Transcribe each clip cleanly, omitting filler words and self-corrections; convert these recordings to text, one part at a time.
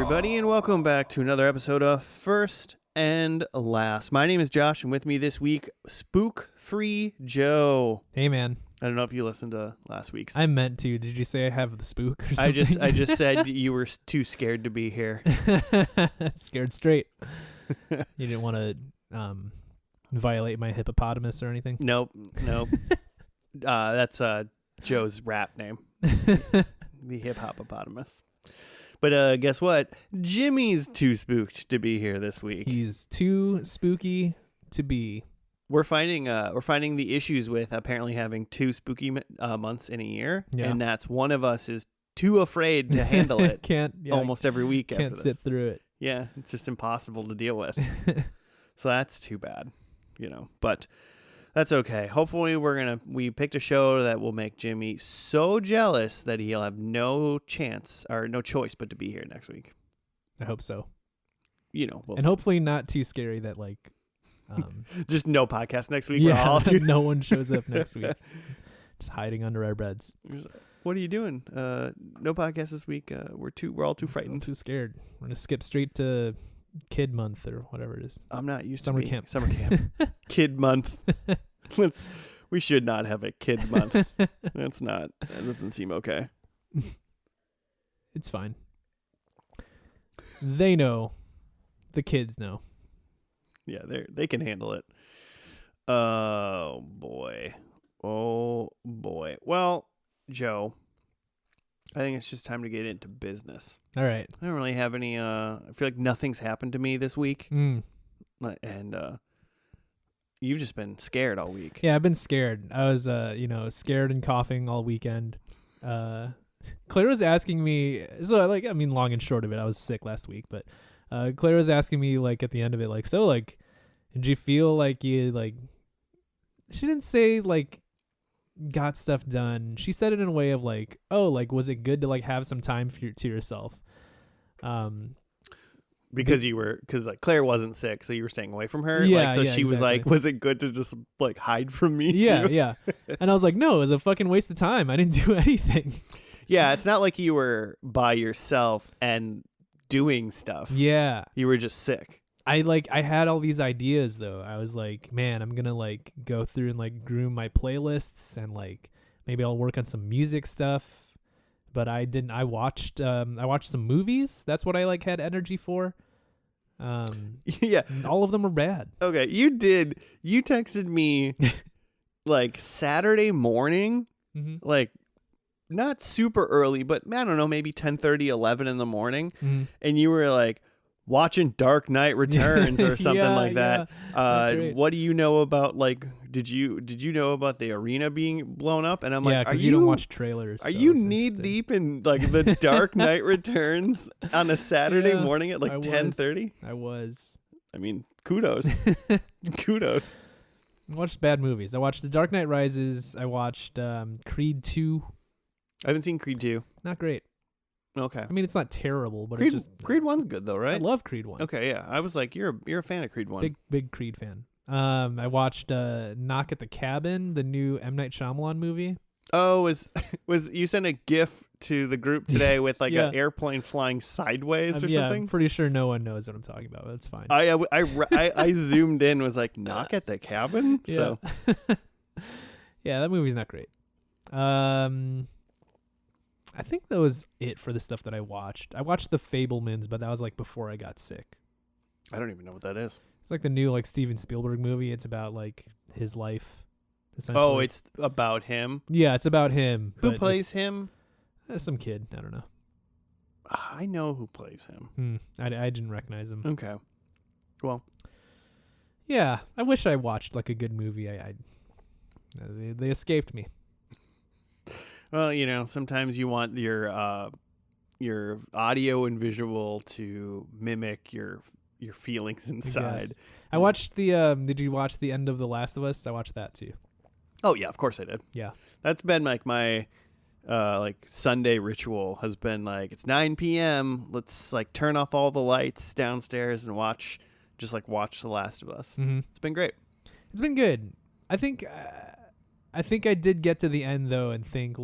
everybody, and welcome back to another episode of First and Last. My name is Josh, and with me this week, Spook Free Joe. Hey, man. I don't know if you listened to last week's. I meant to. Did you say I have the spook or something? I just said you were too scared to be here. Scared straight. You didn't want to violate my hippopotamus or anything? Nope. That's Joe's rap name, the hip hoppopotamus. But guess what? Jimmy's too spooked to be here this week. He's too spooky to be. We're finding the issues with apparently having two spooky months in a year, and that's one of us is too afraid to handle it. Almost every week. Can't after sit through it. Yeah, it's just impossible to deal with. So that's too bad, But that's okay. Hopefully we picked a show that will make Jimmy so jealous that he'll have no choice but to be here next week. I hope so. We'll and see. Hopefully not too scary that just no podcast next week. Yeah, no one shows up next week. Just hiding under our beds. What are you doing? No podcast this week. We're all too frightened. Too scared. We're gonna skip straight to Kid Month or whatever it is. I'm not used Summer to camp. Summer camp. Kid Month. We should not have a Kid Month. That doesn't seem okay. It's fine. They know. The kids know. Yeah, they can handle it. Oh boy. Well, Joe, I think it's just time to get into business. All right. I don't really have any. I feel like nothing's happened to me this week, and you've just been scared all week. Yeah, I've been scared. I was, scared and coughing all weekend. Claire was asking me. So, long and short of it, I was sick last week, but Claire was asking me, at the end of it, did you feel like you, she didn't say, got stuff done. She said it in a way of, was it good to, have some time to yourself? Because Claire wasn't sick, so you were staying away from her. Yeah, she exactly. was like, was it good to just hide from me? Yeah, too? yeah. And I was like, no, it was a fucking waste of time. I didn't do anything. Yeah, it's not like you were by yourself and doing stuff. Yeah. You were just sick. I had all these ideas though. I was like, man, I'm gonna go through and groom my playlists and maybe I'll work on some music stuff. But I didn't. I watched some movies. That's what I had energy for. Yeah. All of them were bad. Okay, you did. You texted me Saturday morning, not super early, but I don't know, maybe 10:30, 11 in the morning, and you were watching Dark Knight Returns or something like that. What do you know about did you know about the arena being blown up? And I'm because you don't watch trailers. Are you knee deep in the Dark Knight Returns on a Saturday morning at 10:30? I was. I mean, kudos. Kudos. I watched bad movies. I watched The Dark Knight Rises. I watched Creed 2. I haven't seen Creed 2. Not great. Okay. I mean, it's not terrible, but Creed, it's just Creed 1's good though, right? I love Creed 1. Okay, yeah. I was like, you're a fan of Creed 1. Big Creed fan. I watched Knock at the Cabin, the new M. Night Shyamalan movie. Oh, was you sent a GIF to the group today with an airplane flying sideways or something? Yeah, I'm pretty sure no one knows what I'm talking about. That's fine. I zoomed in, was like, Knock at the Cabin? Yeah. So yeah, that movie's not great. I think that was it for the stuff that I watched. I watched The Fabelmans, but that was before I got sick. I don't even know what that is. It's the new Steven Spielberg movie. It's about his life. Essentially. Oh, it's about him? Yeah, it's about him. Who plays him? Some kid. I don't know. I know who plays him. I didn't recognize him. Okay. Well. Yeah, I wish I watched a good movie. They escaped me. Well, sometimes you want your audio and visual to mimic your feelings inside. I watched the did you watch the end of The Last of Us? I watched that too. Oh yeah, of course I did. Yeah. That's been my Sunday ritual has been it's 9 p.m. Let's turn off all the lights downstairs and watch The Last of Us. Mm-hmm. It's been great. It's been good. I think I did get to the end though and think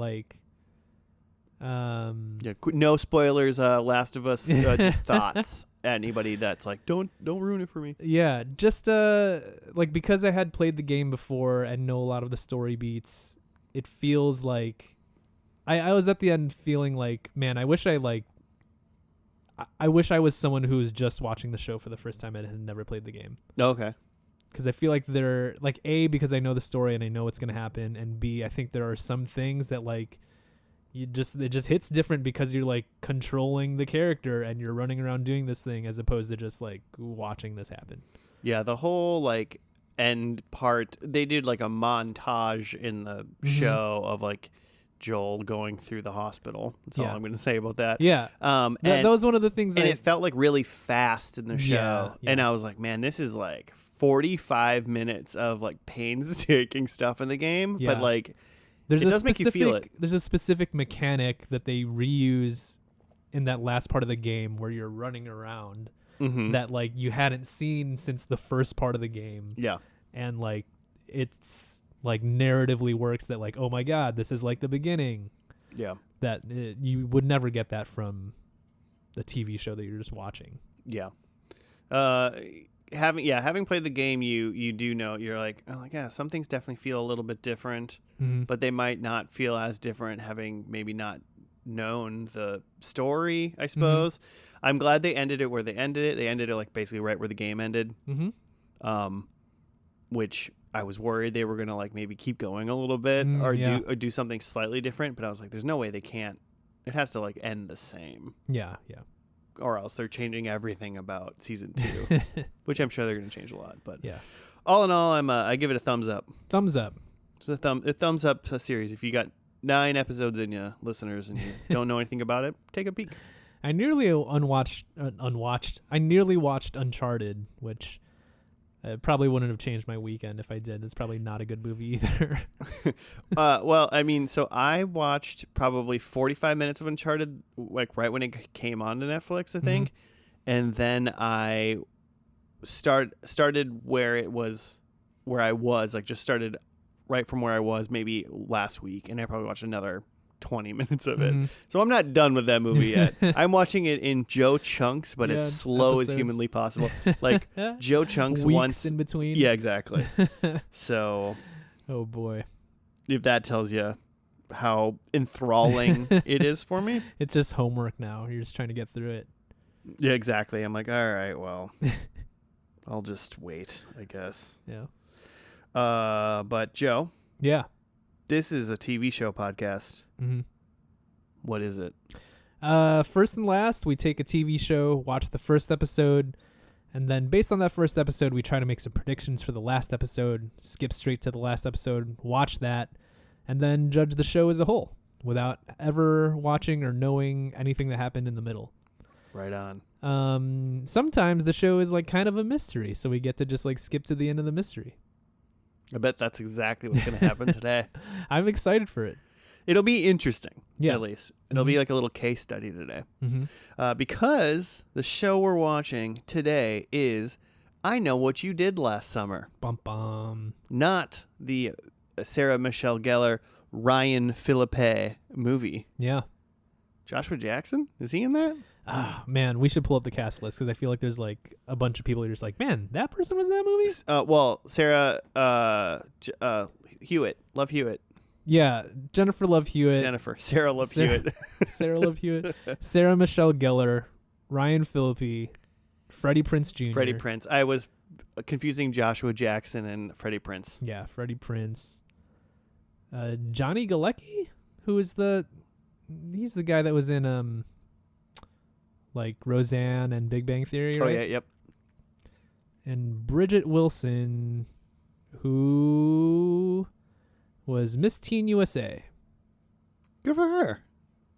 Yeah, no spoilers. Last of Us, just thoughts. Anybody that's like, don't ruin it for me. Yeah, just like because I had played the game before and know a lot of the story beats, it feels like I was at the end feeling like, man, I wish I was someone who was just watching the show for the first time and had never played the game. Okay. Because I feel like they're like A, because I know the story and I know what's gonna happen, and B, I think there are some things that like it just hits different because you're like controlling the character and you're running around doing this thing as opposed to just like watching this happen. Yeah, the whole like end part, they did like a montage in the show of like Joel going through the hospital. That's all I'm going to say about that. Yeah. And that was one of the things and it felt like really fast in the show. Yeah. And I was like, man, this is like 45 minutes of like painstaking stuff in the game, but like it does make you feel it. There's a specific mechanic that they reuse in that last part of the game where you're running around that like you hadn't seen since the first part of the game. Yeah. And like it's like narratively works that like, oh my God, this is like the beginning. Yeah. That you would never get that from the TV show that you're just watching. Yeah. Having played the game, you do know, you're like, oh, yeah, some things definitely feel a little bit different, but they might not feel as different having maybe not known the story, I suppose. I'm glad they ended it where they ended it. They ended it like basically right where the game ended, which I was worried they were going to like maybe keep going a little bit or do something slightly different. But I was like, there's no way they can't. It has to like end the same. Yeah, yeah. Or else they're changing everything about season 2, which I'm sure they're going to change a lot. But yeah, all in all, I give it a thumbs up. Thumbs up. It's a thumbs up series. If you got 9 episodes in you, listeners, and you don't know anything about it, take a peek. I nearly I nearly watched Uncharted, which probably wouldn't have changed my weekend if I did. It's probably not a good movie either. Well, I mean, so I watched probably 45 minutes of Uncharted, like right when it came on to Netflix, I think, and then I started where I was, like just started right from where I was maybe last week, and I probably watched another 20 minutes of it. So I'm not done with that movie yet. I'm watching it in Joe chunks, but as slow as humanly possible. Like Joe chunks weeks once in between. Yeah, exactly. So oh boy. If that tells you how enthralling it is for me. It's just homework now. You're just trying to get through it. Yeah, exactly. I'm like, all right, well, I'll just wait, I guess. Yeah. But Joe. Yeah. This is a TV show podcast. What is it? First and last, we take a TV show, watch the first episode, and then based on that first episode, we try to make some predictions for the last episode, skip straight to the last episode, watch that, and then judge the show as a whole without ever watching or knowing anything that happened in the middle. Right on. Sometimes the show is like kind of a mystery, so we get to just like skip to the end of the mystery. I bet that's exactly what's going to happen today. I'm excited for it. It'll be interesting, yeah. At least. It'll be like a little case study today. Because the show we're watching today is I Know What You Did Last Summer. Bum bum. Not the Sarah Michelle Gellar, Ryan Philippe movie. Yeah. Joshua Jackson? Is he in that? Ah, man, we should pull up the cast list because I feel like there's like a bunch of people who are just like, man, that person was in that movie? Well, Sarah Hewitt. Love Hewitt. Yeah, Jennifer Love Hewitt. Sarah Love Hewitt. Sarah Love Hewitt. Sarah Michelle Gellar. Ryan Phillippe. Freddie Prinze Jr. Freddie Prinze. I was confusing Joshua Jackson and Freddie Prinze. Yeah, Freddie Prinze. Johnny Galecki, who is he's the guy that was in like Roseanne and Big Bang Theory, right? Oh yeah, yep. And Bridget Wilson, who was Miss Teen USA. Good for her.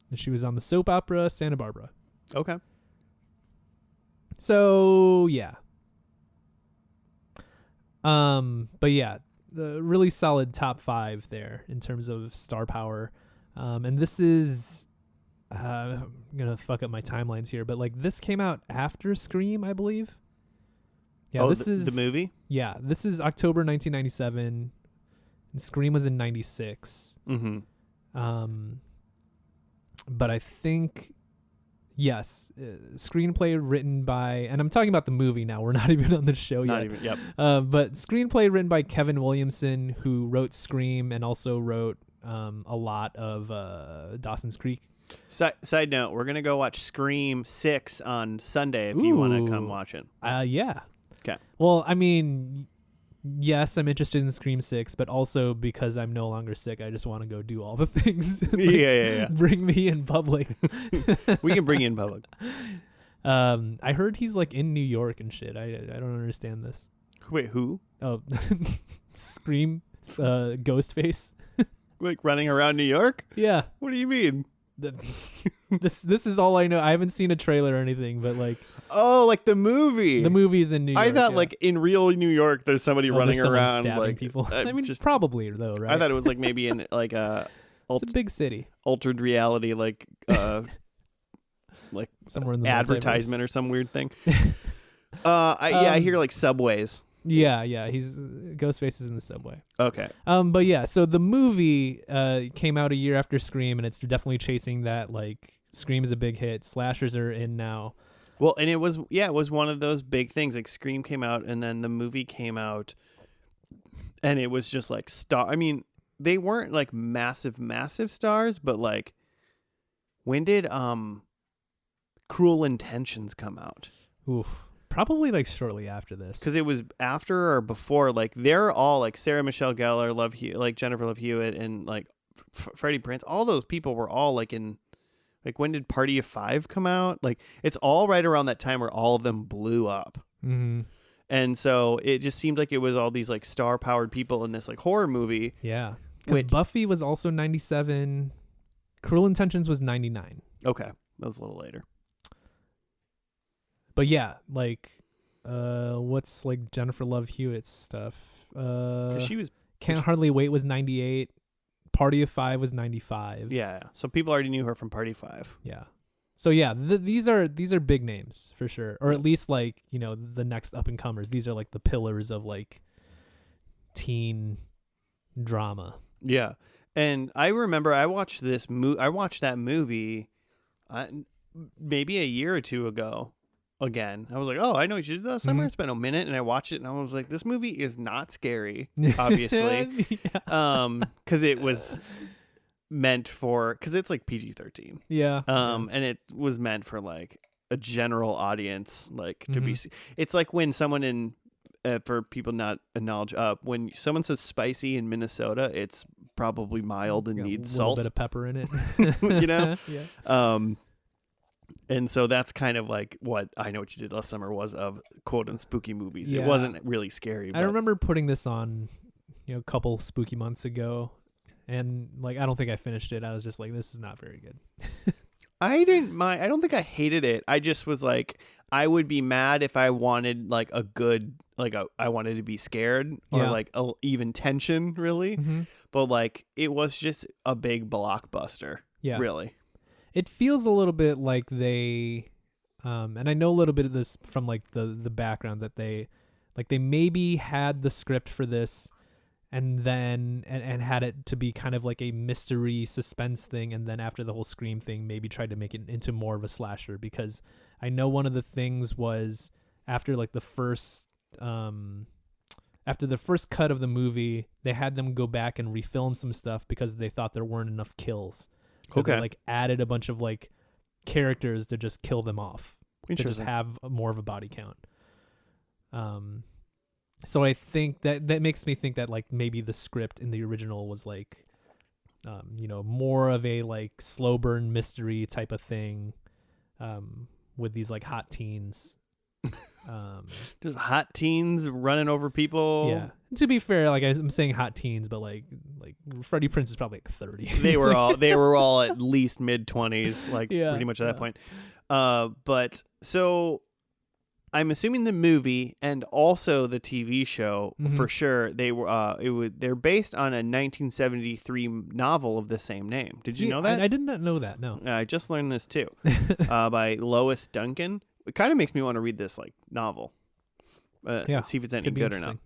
And she was on the soap opera Santa Barbara. Okay. So yeah. But yeah, the really solid top 5 there in terms of star power. And this is I'm gonna fuck up my timelines here, but like this came out after Scream, I believe. Yeah, this is the movie. Yeah, this is October 1997, and Scream was in 96. but I think. Yes, screenplay written by, and I'm talking about the movie now. We're not even on the show Not yet. even, yep. But screenplay written by Kevin Williamson, who wrote Scream and also wrote a lot of Dawson's Creek. Side note, we're going to go watch Scream 6 on Sunday if you want to come watch it. Yeah. Okay. Well, I mean, yes, I'm interested in Scream 6, but also because I'm no longer sick, I just want to go do all the things. Yeah. Bring me in public. We can bring you in public. I heard he's like in New York and shit. I don't understand this. Wait, who? Oh, Scream, Ghostface. Like running around New York? Yeah. What do you mean? This is all I know. I haven't seen a trailer or anything, but like like the movie. the movie's in New York. I thought like in real New York there's somebody running someone around stabbing like people. I mean, probably though, right? I thought it was like maybe in like it's a big city, altered reality, like like somewhere in the advertisement or some weird thing. I hear like subways. Yeah, he's Ghostface is in the subway. Okay. But yeah, so the movie came out a year after Scream, and it's definitely chasing that. Like, Scream is a big hit. Slashers are in now. Well, and it was one of those big things. Like Scream came out, and then the movie came out, and it was just like I mean, they weren't like massive stars, but like, when did Cruel Intentions come out? Oof. Probably like shortly after this, because it was after or before. Like they're all like Sarah Michelle Gellar, like Jennifer Love Hewitt, and like Freddie Prinze. All those people were all like in. Like when did Party of Five come out? Like it's all right around that time where all of them blew up. Mm-hmm. And so it just seemed like it was all these like star powered people in this like horror movie. Yeah, because Buffy was also 97. Cruel Intentions was 99. Okay, that was a little later. But yeah, like, what's like Jennifer Love Hewitt's stuff? She was Can't Hardly Wait was 98. Party of Five was 95. Yeah, so people already knew her from Party 5. Yeah. So yeah, these are big names for sure, or at least like the next up and comers. These are like the pillars of like teen drama. Yeah, and I remember I watched that movie, maybe a year or two ago. Again, I was like, oh, I know what you did last summer. I spent a minute and I watched it and I was like, this movie is not scary, obviously. Because it was meant for, because it's like PG-13. Yeah. And it was meant for like a general audience, like to be, it's like when someone for people not a knowledge up, when someone says spicy in Minnesota, it's probably mild and needs salt. A little bit of pepper in it. Yeah. And so that's kind of like what I Know What You Did Last Summer was of quote and spooky movies. Yeah. It wasn't really scary. I remember putting this on, a couple spooky months ago, and like I don't think I finished it. I was just like, this is not very good. I didn't mind. I don't think I hated it. I just was like, I would be mad if I wanted like a good, I wanted to be scared or like even tension, really. Mm-hmm. But like it was just a big blockbuster. Yeah, really. It feels a little bit like they, and I know a little bit of this from like the background that they maybe had the script for this, and then and had it to be kind of like a mystery suspense thing, and then after the whole Scream thing, maybe tried to make it into more of a slasher, because I know one of the things was after like the first cut of the movie, they had them go back and refilm some stuff because they thought there weren't enough kills. So they like added a bunch of like characters to just kill them off, to just have more of a body count. So I think that makes me think that like maybe the script in the original was like, more of a like slow burn mystery type of thing, with these like hot teens. Just hot teens running over people. Yeah. To be fair, like I'm saying hot teens, but like Freddie Prinze is probably like 30. They were all at least mid-20s, like pretty much at that point. But so I'm assuming the movie and also the TV show for sure they're based on a 1973 novel of the same name. Did you know that? I did not know that. No. I just learned this too. By Lois Duncan. It kind of makes me want to read this like novel. See if it's any good or not.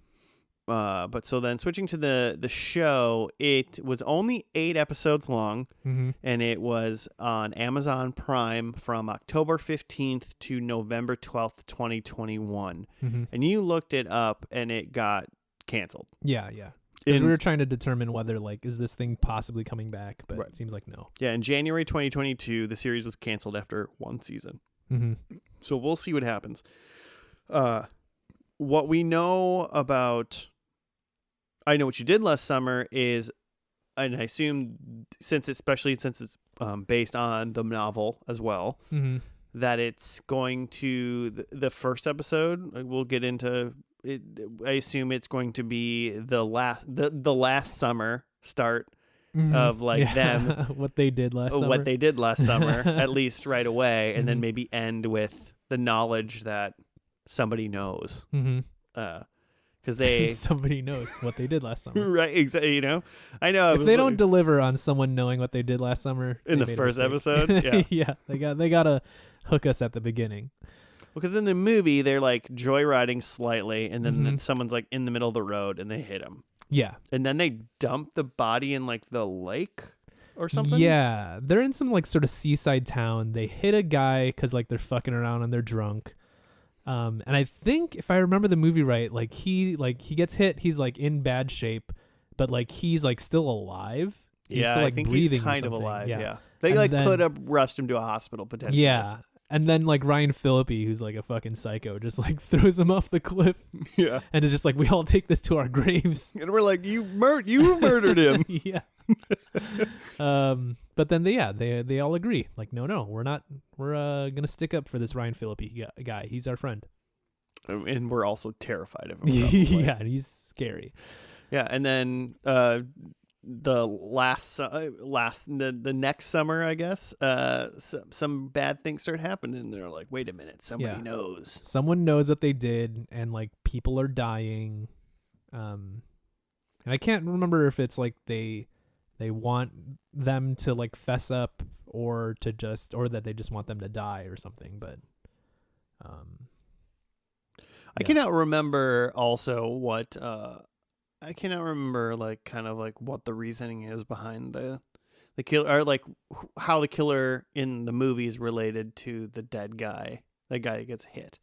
But so then switching to the show, it was only 8 episodes long, and it was on Amazon Prime from October 15th to November 12th, 2021. And you looked it up, and it got canceled. Yeah. Because we were trying to determine whether, like, is this thing possibly coming back? But it seems like no. Yeah, in January 2022, the series was canceled after 1 season. So we'll see what happens. What we know about I Know What You Did Last Summer is, and I assume especially since it's based on the novel as well, that it's going to the first episode. We'll get into it. I assume it's going to be the last summer start of like them what they did last summer, at least right away, and then maybe end with the knowledge that somebody knows. Because somebody knows what they did last summer. Right, exactly. I know if they don't deliver on someone knowing what they did last summer in the first episode. Yeah, they gotta hook us at the beginning. Because in the movie they're like joyriding slightly, and then someone's like in the middle of the road and they hit him. Yeah, and then they dump the body in like the lake or something. Yeah, they're in some like sort of seaside town. They hit a guy because like they're fucking around and they're drunk. And I think if I remember the movie right, like he gets hit, he's like in bad shape, but like he's like still alive. He's still, like, I think breathing he's kind of alive. Yeah. They could have rushed him to a hospital potentially. Yeah. And then like Ryan Phillippe, who's like a fucking psycho, just like throws him off the cliff. Yeah. And is just like, we all take this to our graves. And we're like, you murdered him. Yeah. But then they all agree. Like, no, we're not. We're gonna stick up for this Ryan Phillippe guy. He's our friend. And we're also terrified of him. Yeah, and he's scary. Yeah, and then the next summer, I guess, some bad things start happening. And they're like, wait a minute, somebody knows. Someone knows what they did, and like people are dying. And I can't remember if it's like they want them to like fess up or that they just want them to die or something. But I cannot remember also what I cannot remember like kind of like what the reasoning is behind the killer, or like how the killer in the movie is related to the dead guy, the guy that gets hit.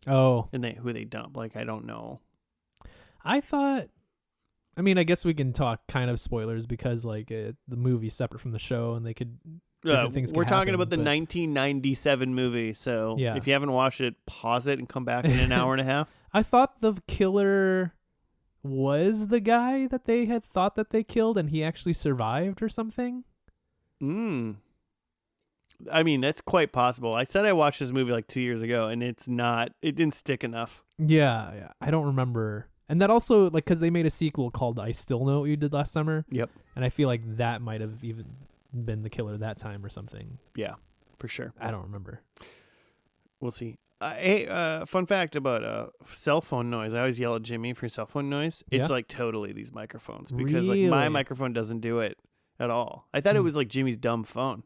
Oh, and who they dump. Like, I don't know. I mean, I guess we can talk kind of spoilers because like the movie's separate from the show, and they could different things. We're talking about the 1997 movie, so if you haven't watched it, pause it and come back in an hour and a half. I thought the killer was the guy that they had thought that they killed, and he actually survived or something. I mean, that's quite possible. I said I watched this movie like 2 years ago, and it didn't stick enough. Yeah, I don't remember. And that also, like, because they made a sequel called I Still Know What You Did Last Summer. Yep. And I feel like that might have even been the killer that time or something. Yeah, for sure. I don't remember. We'll see. Hey, fun fact about cell phone noise. I always yell at Jimmy for cell phone noise. It's like totally these microphones, because like my microphone doesn't do it at all. I thought it was like Jimmy's dumb phone.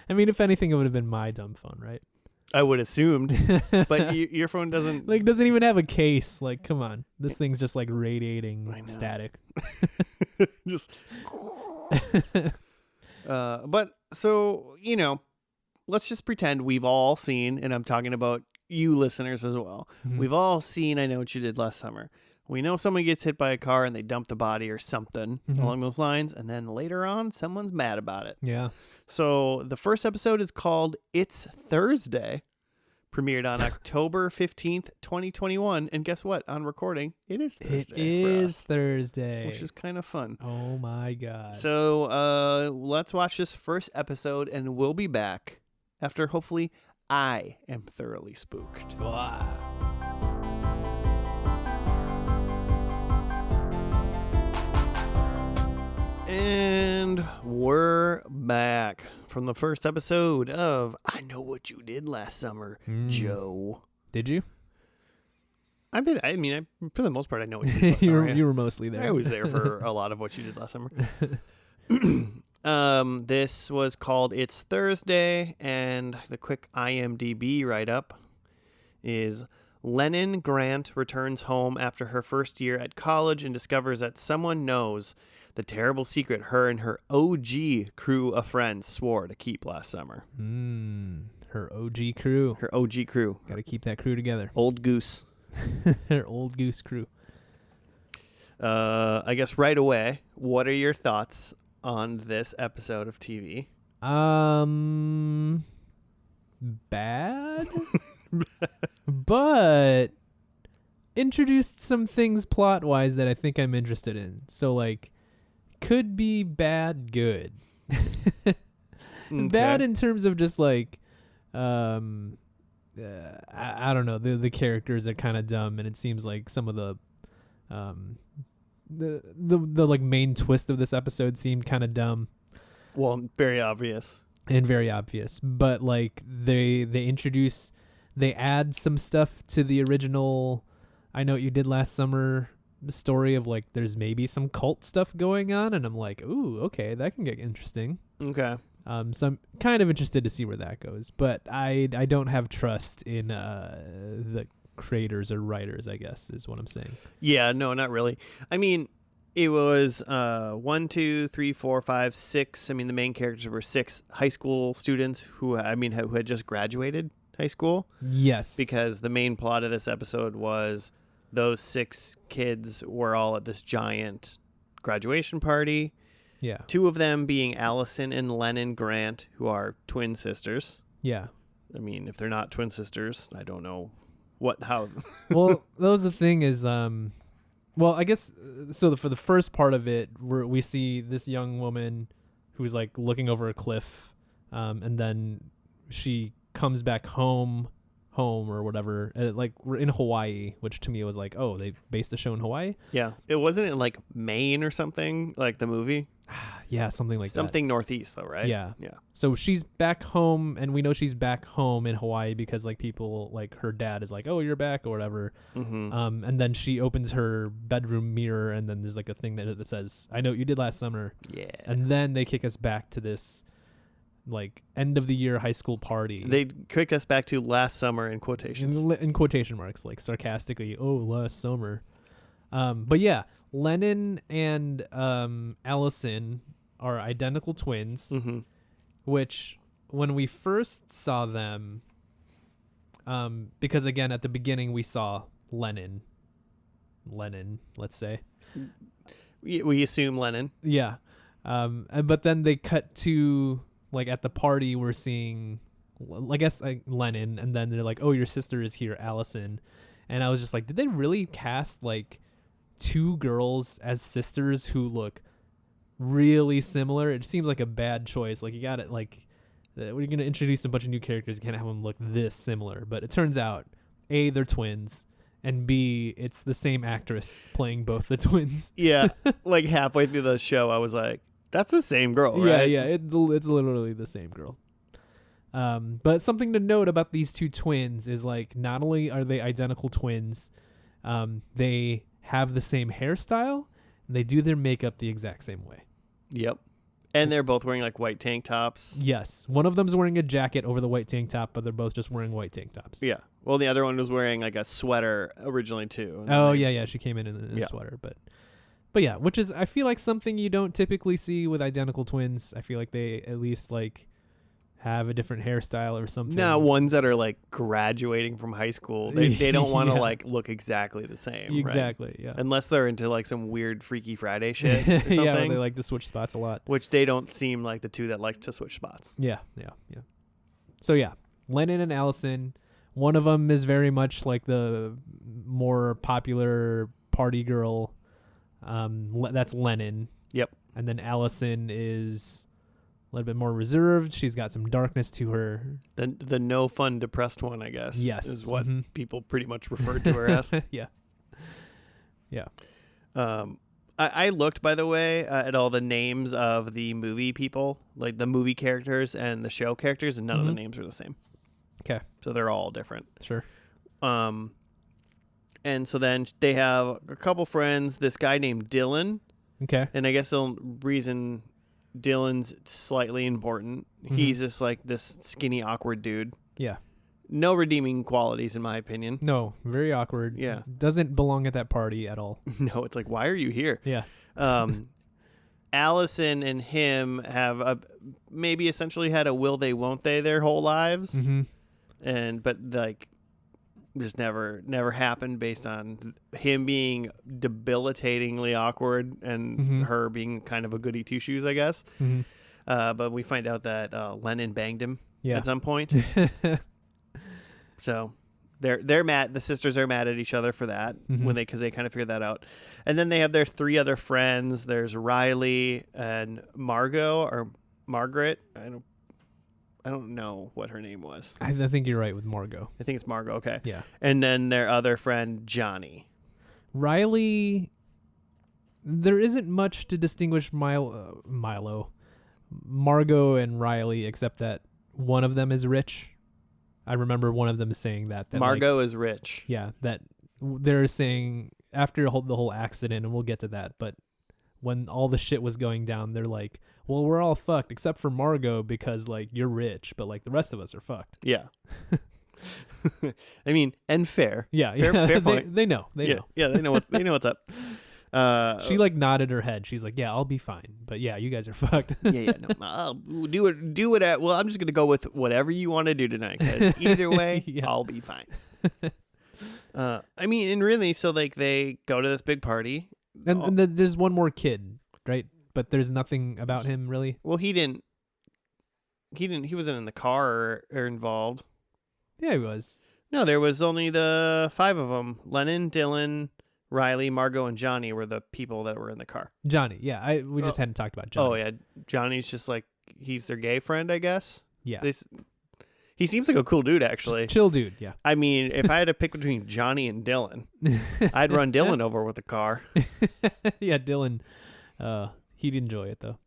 I mean, if anything, it would have been my dumb phone, right? I would assumed, but your phone doesn't even have a case. Like, come on, this thing's just like radiating static. Just, but so let's just pretend we've all seen, and I'm talking about you listeners as well. Mm-hmm. We've all seen I Know What You Did Last Summer. We know someone gets hit by a car and they dump the body or something along those lines, and then later on, someone's mad about it. Yeah. So the first episode is called It's Thursday, premiered on October 15th, 2021. And guess what? On recording, it is Thursday. It is Thursday. Which is kind of fun. Oh, my God. So let's watch this first episode, and we'll be back after hopefully I am thoroughly spooked. Wow. And we're back from the first episode of I Know What You Did Last Summer, Joe. Did you? I mean, for the most part, I know what you did last summer. You were mostly there. I was there for a lot of what you did last summer. This was called It's Thursday, and the quick IMDb write-up is Lennon Grant returns home after her first year at college and discovers that someone knows the terrible secret her and her OG crew of friends swore to keep last summer. Her OG crew. Her OG crew. Got to keep that crew together. Old goose. Her old goose crew. I guess right away, what are your thoughts on this episode of TV? Bad, but introduced some things plot-wise that I think I'm interested in. So, like, could be bad, good. Bad in terms of just, like, I don't know. The characters are kind of dumb, and it seems like some of the like main twist of this episode seemed kind of dumb. Well, very obvious. And very obvious, but like they add some stuff to the original I Know What You Did Last Summer story of like there's maybe some cult stuff going on, and I'm like, ooh, okay, that can get interesting. Okay. So I'm kind of interested to see where that goes, but I don't have trust in the creators or writers, I guess is what I'm saying. Yeah, no, not really. I mean, it was 1, 2, 3, 4, 5, 6. I mean, the main characters were 6 high school students who had just graduated high school. Yes. Because the main plot of this episode was those 6 kids were all at this giant graduation party. Yeah. 2 of them being Allison and Lennon Grant, who are twin sisters. Yeah. I mean, if they're not twin sisters, I don't know how. Well, that was the thing is, well, I guess so. For the first part of it, we see this young woman who's like looking over a cliff, and then she comes back home or whatever. Like we're in Hawaii, which to me was like, oh, they based the show in Hawaii. Yeah, it wasn't in like Maine or something like the movie. Yeah, something like something northeast though, right? Yeah. Yeah. So she's back home, and we know she's back home in Hawaii because like people like her dad is like, oh, you're back or whatever. Mm-hmm. And then she opens her bedroom mirror, and then there's like a thing that says, I know what you did last summer. Yeah. And then they kick us back to this like end of the year high school party. They kick us back to last summer in quotations. In quotation marks, like sarcastically, oh, last summer. But yeah, Lennon and Allison are identical twins, mm-hmm. which when we first saw them, because again, at the beginning we saw Lennon, let's say. We assume Lennon. Yeah. But then they cut to, like, at the party, we're seeing, I guess, like, Lennon, and then they're like, oh, your sister is here, Allison. And I was just like, did they really cast, like, 2 girls as sisters who look really similar? It seems like a bad choice. Like, you got it, like, we're going to introduce a bunch of new characters, you can't have them look this similar. But it turns out, A, they're twins, and B, it's the same actress playing both the twins. Yeah, like halfway through the show, I was like, that's the same girl, right? Yeah, it's literally the same girl. But something to note about these 2 twins is, like, not only are they identical twins, they have the same hairstyle, and they do their makeup the exact same way. Yep. And they're both wearing, like, white tank tops. Yes. One of them's wearing a jacket over the white tank top, but they're both just wearing white tank tops. Yeah. Well, the other one was wearing, like, a sweater originally, too. Oh, yeah. She came in a sweater, but yeah, which is, I feel like, something you don't typically see with identical twins. I feel like they at least, like, have a different hairstyle or something. No, ones that are, like, graduating from high school. They don't want to, like, look exactly the same. Exactly, right? yeah. Unless they're into, like, some weird Freaky Friday shit or something. Yeah, they like to switch spots a lot. Which they don't seem like the 2 that like to switch spots. Yeah. So, yeah, Lennon and Allison. One of them is very much like the more popular party girl. That's Lennon. Yep. And then Allison is a little bit more reserved. She's got some darkness to her. The no fun depressed one, I guess. Yes. Is what people pretty much referred to her as. Yeah. I looked, by the way, at all the names of the movie people, like the movie characters and the show characters, and none of the names are the same. Okay. So they're all different. Sure. And so then they have a couple friends, this guy named Dylan. Okay. And I guess the reason Dylan's slightly important, he's just like this skinny, awkward dude. Yeah. No redeeming qualities, in my opinion. No, very awkward. Yeah. Doesn't belong at that party at all. No, it's like, why are you here? Yeah. Allison and him have maybe essentially had a will they, won't they their whole lives. Mm-hmm. But like, just never happened based on him being debilitatingly awkward and her being kind of a goody two shoes, I guess. Mm-hmm. But we find out that Lennon banged him at some point. So they're mad. The sisters are mad at each other for that because they kind of figured that out. And then they have their three other friends. There's Riley and Margot. I don't know what her name was. I think you're right with Margot. I think it's Margot. Okay. Yeah. And then their other friend, Johnny. Riley, there isn't much to distinguish Margot and Riley, except that one of them is rich. I remember one of them saying that Margot is rich. Yeah, that they're saying after the whole accident, and we'll get to that, but when all the shit was going down, they're like, well, we're all fucked except for Margot because like you're rich, but like the rest of us are fucked. Yeah. I mean, and fair. Yeah, fair point. They know. Yeah, they know what's up. She like nodded her head. She's like, yeah, I'll be fine. But yeah, you guys are fucked. No, I'll do it. Well, I'm just going to go with whatever you want to do tonight. 'Cause either way, I'll be fine. I mean, and really, so like they go to this big party. And there's one more kid, right? But there's nothing about him really. Well, he wasn't in the car or involved. Yeah, he was. No, there was only the 5 of them. Lennon, Dylan, Riley, Margot, and Johnny were the people that were in the car. Johnny, yeah. We just hadn't talked about Johnny. Oh, yeah. Johnny's just like, he's their gay friend, I guess. Yeah. He seems like a cool dude, actually. Just chill dude, yeah. I mean, if I had to pick between Johnny and Dylan, I'd run Dylan over with a car. Yeah, Dylan, he'd enjoy it, though.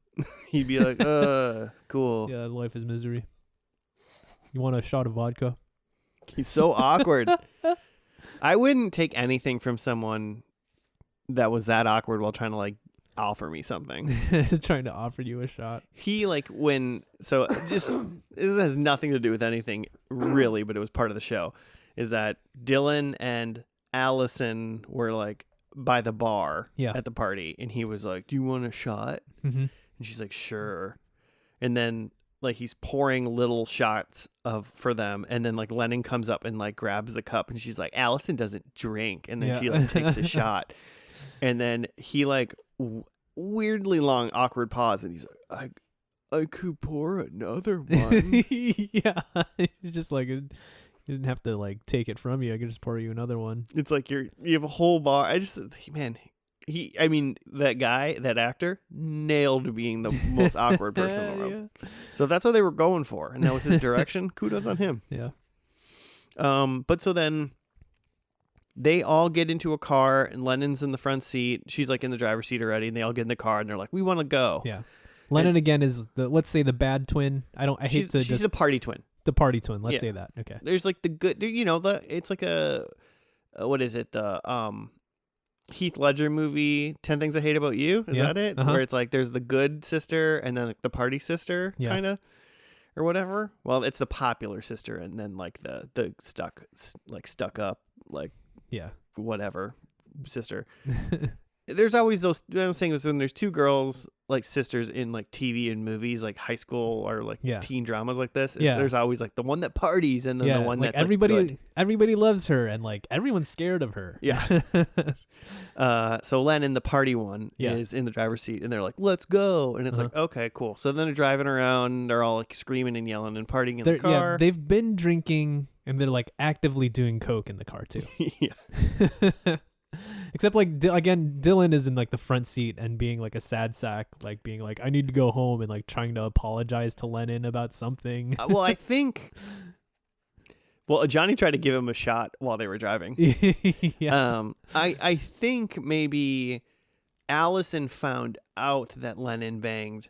He'd be like, cool. Yeah, life is misery. You want a shot of vodka? He's so awkward. I wouldn't take anything from someone that was that awkward while trying to like offer me something. Trying to offer you a shot. He this has nothing to do with anything really, but it was part of the show, is that Dylan and Allison were like by the bar at the party, and he was like, do you want a shot? Mm-hmm. And she's like, sure. And then like he's pouring little shots for them, and then like Lennon comes up and like grabs the cup, and she's like, Allison doesn't drink, and then she like takes a shot, and then he like weirdly long awkward pause, and he's like, I could pour another one. Yeah, he's just like, you didn't have to like take it from you. I could just pour you another one. It's like you have a whole bar. That guy, that actor, nailed being the most awkward person in the world. Yeah. So if that's what they were going for, and that was his direction, kudos on him. Yeah. But so then they all get into a car, and Lennon's in the front seat. She's like in the driver's seat already, and they all get in the car, and they're like, we want to go. Yeah. Lennon again is let's say the bad twin. She's a party twin. The party twin. Let's say that. Okay. There's like the good, it's like what is it? Heath Ledger movie 10 Things I Hate About You, is that it? Where it's like there's the good sister and then like the party sister kind of or whatever. Well, it's the popular sister and then like the stuck up like whatever sister. There's always those, what I'm saying is when there's two girls like sisters in like TV and movies like high school or like teen dramas like this, there's always like the one that parties and then the one like that's everybody loves her and like everyone's scared of her. Yeah. So Lennon, the party one, is in the driver's seat, and they're like, let's go. And it's like, okay, cool. So then they're driving around, they're all like screaming and yelling and partying in the car. Yeah, they've been drinking and they're like actively doing coke in the car too. Yeah. Except like again, Dylan is in like the front seat and being like a sad sack, like being like, I need to go home, and like trying to apologize to Lennon about something. Well, I think. Well, Johnny tried to give him a shot while they were driving. Yeah. I think maybe Allison found out that Lennon banged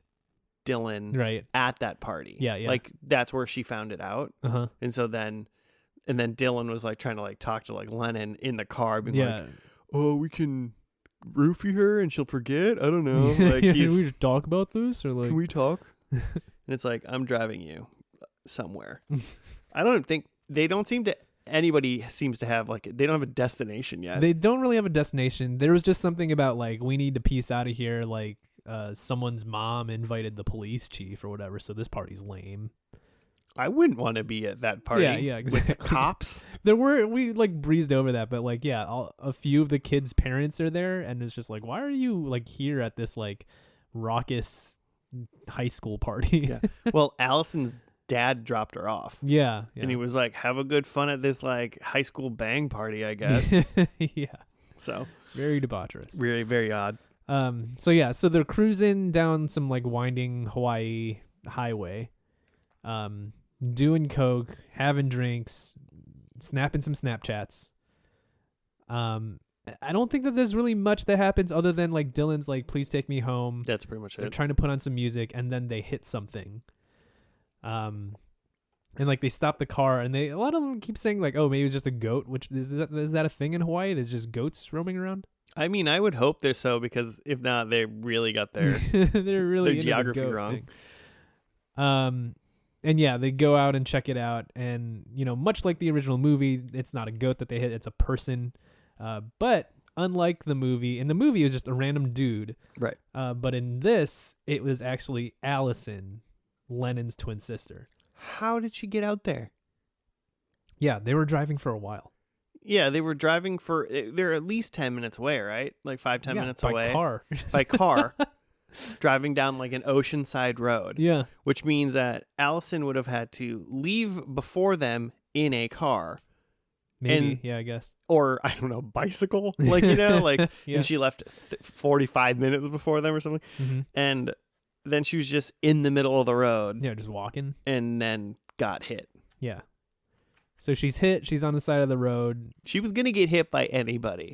Dylan at that party. Yeah. Like that's where she found it out. And so then Dylan was like trying to like talk to like Lennon in the car, being like, "Oh, we can roofie her and she'll forget." I don't know. Like, can we just talk about this, or like, can we talk? And it's like, I'm driving you somewhere. I don't think they don't seem to. Anybody seems to have like they don't have a destination yet. They don't really have a destination. There was just something about like we need to piece out of here. Like someone's mom invited the police chief or whatever, so this party's lame. I wouldn't want to be at that party. Yeah, exactly. With the cops. We like breezed over that, but like a few of the kids' parents are there, and it's just like, why are you like here at this like raucous high school party? Yeah. Well, Allison's dad dropped her off. Yeah. And he was like, have a good fun at this like high school bang party, I guess. Yeah. So very debaucherous. Very, very odd. So they're cruising down some like winding Hawaii highway, doing coke, having drinks, snapping some Snapchats. I don't think that there's really much that happens other than like Dylan's like, please take me home. That's pretty much it. They're trying to put on some music, and then they hit something. And like they stop the car, and a lot of them keep saying like, oh, maybe it's just a goat, which is that a thing in Hawaii? There's just goats roaming around? I mean, I would hope they're so, because if not, they really got their they're really their geography wrong. Thing. And yeah, they go out and check it out, and you know, much like the original movie, it's not a goat that they hit, it's a person. But unlike the movie, in the movie it was just a random dude. Right. But in this, it was actually Allison, Lennon's twin sister. How did she get out there? Yeah, they were driving for a while. Yeah, they were driving they're at least 10 minutes away, right? Like 5-10 minutes away. By car. By car. Driving down like an oceanside road. Yeah. Which means that Allison would have had to leave before them in a car. Maybe, yeah, I guess. Or, I don't know, bicycle? Like, you know, like, yeah. And she left 45 minutes before them or something. Mm-hmm. And then she was just in the middle of the road. Yeah, just walking. And then got hit. Yeah. So she's hit. She's on the side of the road. She was going to get hit by anybody.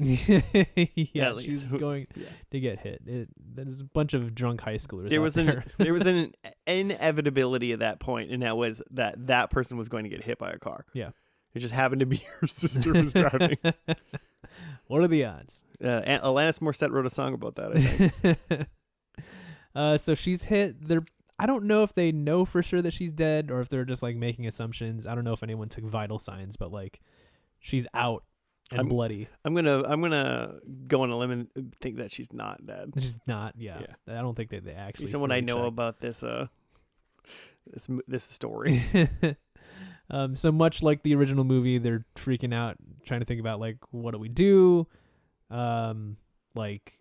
Yeah, she's going to get hit. There's a bunch of drunk high schoolers there was an an inevitability at that point, and that was that person was going to get hit by a car. Yeah. It just happened to be her sister who was driving. What are the odds? Alanis Morissette wrote a song about that, I think. So she's hit. I don't know if they know for sure that she's dead or if they're just like making assumptions. I don't know if anyone took vital signs, but like she's out and bloody. I'm gonna go on a limb and think that she's not dead. She's not. Yeah. I don't think that they actually. Someone I know about this story. So much like the original movie, they're freaking out, trying to think about like, what do we do? Like,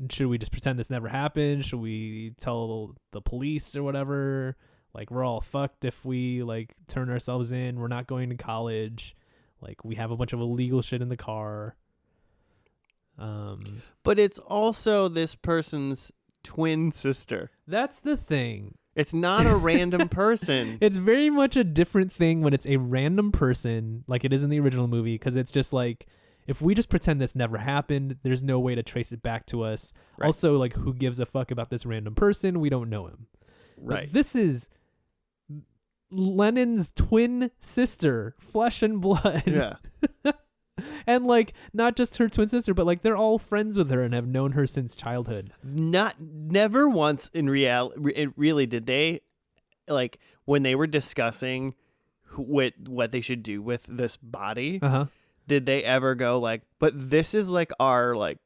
should we just pretend this never happened? Should we tell the police or whatever? Like, we're all fucked if we like turn ourselves in. We're not going to college. Like, we have a bunch of illegal shit in the car. But it's also this person's twin sister. That's the thing. It's not a random person. It's very much a different thing when it's a random person, like it is in the original movie, because it's just like, if we just pretend this never happened, there's no way to trace it back to us. Right. Also, like, who gives a fuck about this random person? We don't know him. Right. But this is Lennon's twin sister, flesh and blood. Yeah. And like, not just her twin sister, but like they're all friends with her and have known her since childhood. Never once in reality, really did they, like, when they were discussing what they should do with this body. Did they ever go like, but this is like our, like,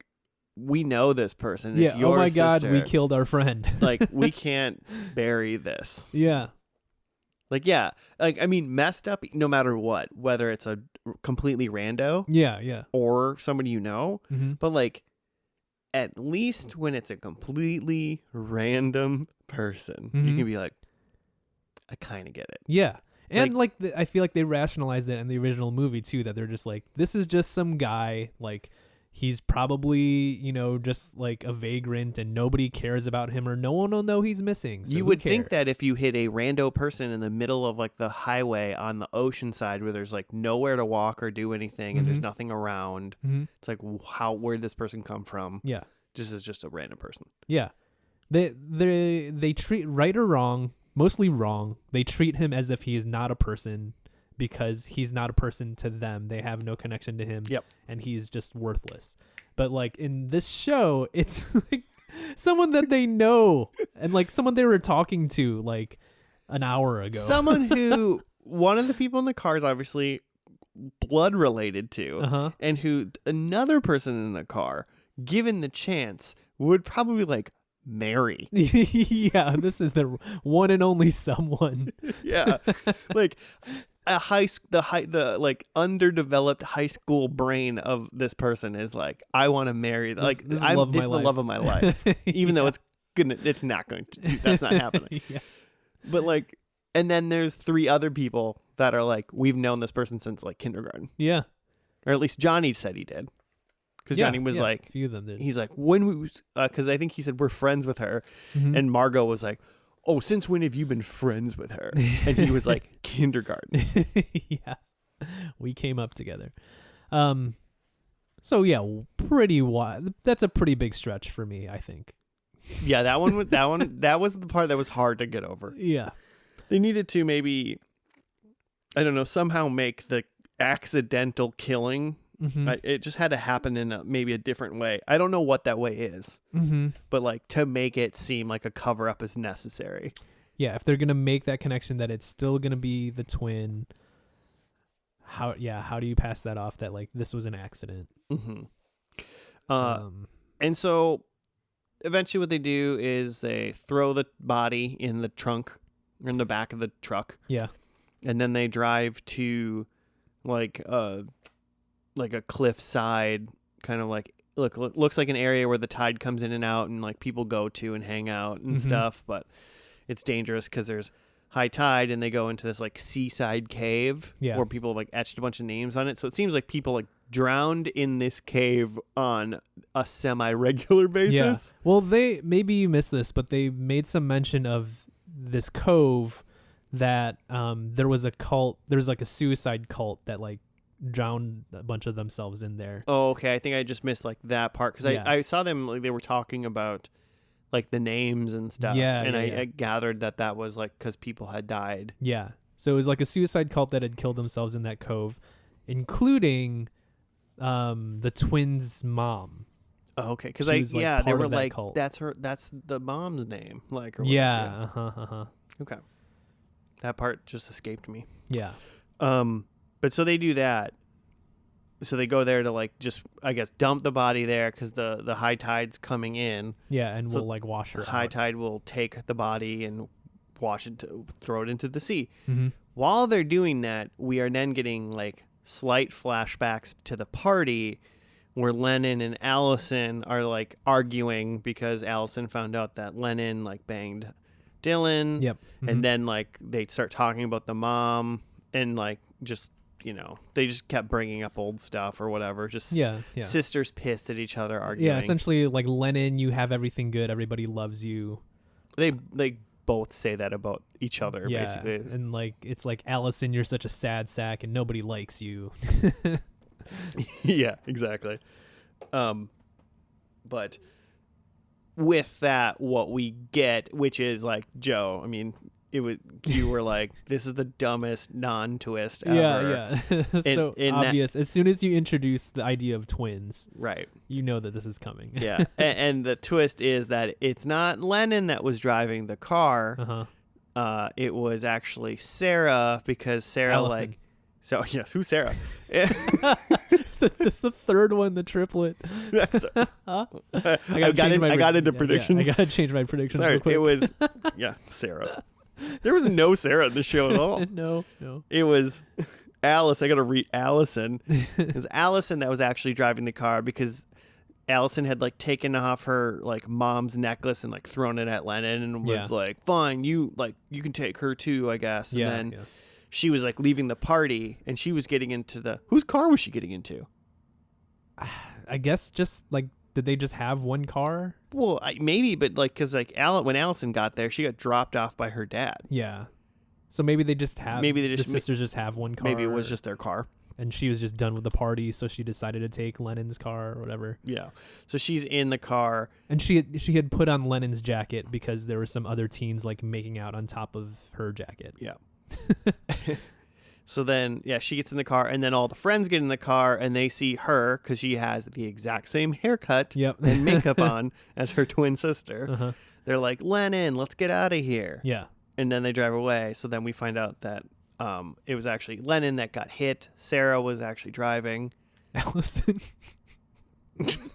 we know this person. It's your oh my sister. God, we killed our friend. Like, we can't bury this. Yeah. Like, yeah. Like, I mean, messed up no matter what, whether it's a completely rando. Yeah. Or somebody you know. Mm-hmm. But, like, at least when it's a completely random person, you can be like, I kind of get it. Yeah. And like I feel like they rationalized that in the original movie too, that they're just like, this is just some guy, like he's probably, you know, just like a vagrant and nobody cares about him or no one will know he's missing. So you would think that if you hit a rando person in the middle of like the highway on the ocean side where there's like nowhere to walk or do anything and there's nothing wround, it's like, where'd this person come from? Yeah. This is just a random person. Yeah. They treat, right or wrong, mostly wrong, they treat him as if he is not a person because he's not a person to them. They have no connection to him. Yep. And he's just worthless. But like in this show, it's like someone that they know and like someone they were talking to like an hour ago. Someone who one of the people in the car is obviously blood related to, and who another person in the car, given the chance, would probably like marry. Yeah, this is the one and only someone. Yeah, like the like underdeveloped high school brain of this person is like, I want to marry. Like this is the love of my life, even though it's not going to. That's not happening. Yeah. But like, and then there's 3 other people that are like, we've known this person since like kindergarten. Yeah. Or at least Johnny said he did. Because Johnny was like, a few of them did. He's like, when we, because I think he said we're friends with her. And Margot was like, oh, since when have you been friends with her? And he was like, kindergarten. Yeah. We came up together. So yeah, pretty wide. That's a pretty big stretch for me, I think. Yeah, that was the part that was hard to get over. Yeah. They needed to maybe, I don't know, somehow make the accidental killing. It just had to happen in maybe a different way. I don't know what that way is, but like to make it seem like a cover up is necessary. Yeah, if they're gonna make that connection that it's still gonna be the twin, how do you pass that off that like this was an accident? And so eventually what they do is they throw the body in the trunk, in the back of the truck. Yeah. And then they drive to like a cliffside, kind of like looks like an area where the tide comes in and out and like people go to and hang out and stuff, but it's dangerous because there's high tide and they go into this like seaside cave where people have like etched a bunch of names on it. So it seems like people like drowned in this cave on a semi-regular basis. Yeah. Well, maybe you missed this, but they made some mention of this cove that there was like a suicide cult that like drowned a bunch of themselves in there. Oh, okay. I think I just missed like that part because I saw them like they were talking about like the names and stuff. Yeah, and I gathered that was like because people had died. Yeah. So it was like a suicide cult that had killed themselves in that cove, including the twins' mom. Oh, okay. Because they were like, cult. that's the mom's name. Like, or yeah. Okay. That part just escaped me. Yeah. But so they do that. So they go there to like just, I guess, dump the body there because the high tide's coming in. Yeah, and we'll like wash her out. High tide will take the body and throw it into the sea. Mm-hmm. While they're doing that, we are then getting like slight flashbacks to the party where Lennon and Allison are like arguing because Allison found out that Lennon like banged Dylan. Yep. Mm-hmm. And then like they start talking about the mom and like just, you know, they just kept bringing up old stuff or whatever. Just sisters pissed at each other arguing. Yeah, essentially like Lennon, you have everything good. Everybody loves you. They both say that about each other, basically. And like it's like, Allison, you're such a sad sack and nobody likes you. Yeah, exactly. But with that, what we get, which is like, Joe, I mean, you were like, this is the dumbest non-twist ever. Yeah. So obvious. As soon as you introduce the idea of twins, right, you know that this is coming. Yeah. And the twist is that it's not Lennon that was driving the car. It was actually Sarah, because Sarah Allison. So yes, who's Sarah? That's the third one, the triplet. I got into predictions. I gotta change my predictions. Sorry, real quick. it was Sarah. There was no Sarah in the show at all. No. It was Alice. I gotta read Allison. It was Allison that was actually driving the car because Allison had like taken off her like mom's necklace and like thrown it at Lennon and was like, "Fine, you can take her too, I guess." And then she was like leaving the party and she was getting into whose car was she getting into? I guess just like, did they just have one car? Well, maybe, but like, cause like when Allison got there, she got dropped off by her dad. Yeah. So maybe they just have. Maybe the sisters just have one car. Maybe it was just their car. And she was just done with the party, so she decided to take Lennon's car or whatever. Yeah. So she's in the car, and she had put on Lennon's jacket because there were some other teens like making out on top of her jacket. Yeah. So then, she gets in the car, and then all the friends get in the car, and they see her because she has the exact same haircut and makeup on as her twin sister. They're like, "Lennon, let's get out of here." Yeah. And then they drive away. So then we find out that It was actually Lennon that got hit. Sarah was actually driving. Allison.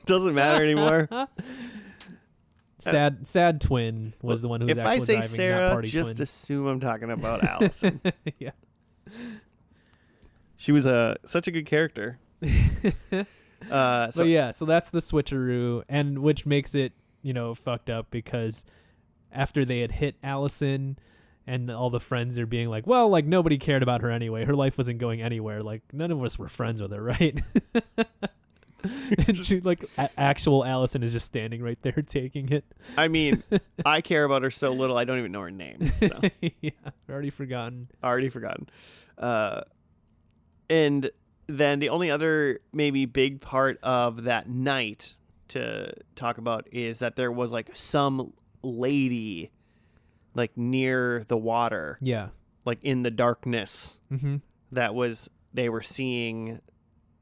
Doesn't matter anymore. Sad twin was the one who was if actually I say driving, Sarah, not party just twin. assume I'm talking about Allison. Yeah. She was such a good character. So yeah, so that's the switcheroo, and which makes it, fucked up because after they had hit Allison and all the friends are being like, well, like nobody cared about her anyway. Her life wasn't going anywhere. Like none of us were friends with her, right? And she, like actual Allison is just standing right there taking it. I mean, I care about her so little I don't even know her name. So. Yeah, already forgotten. And then the only other maybe big part of that night to talk about is that there was like some lady like near the water. Yeah. Like in the darkness. Mm-hmm. They were seeing,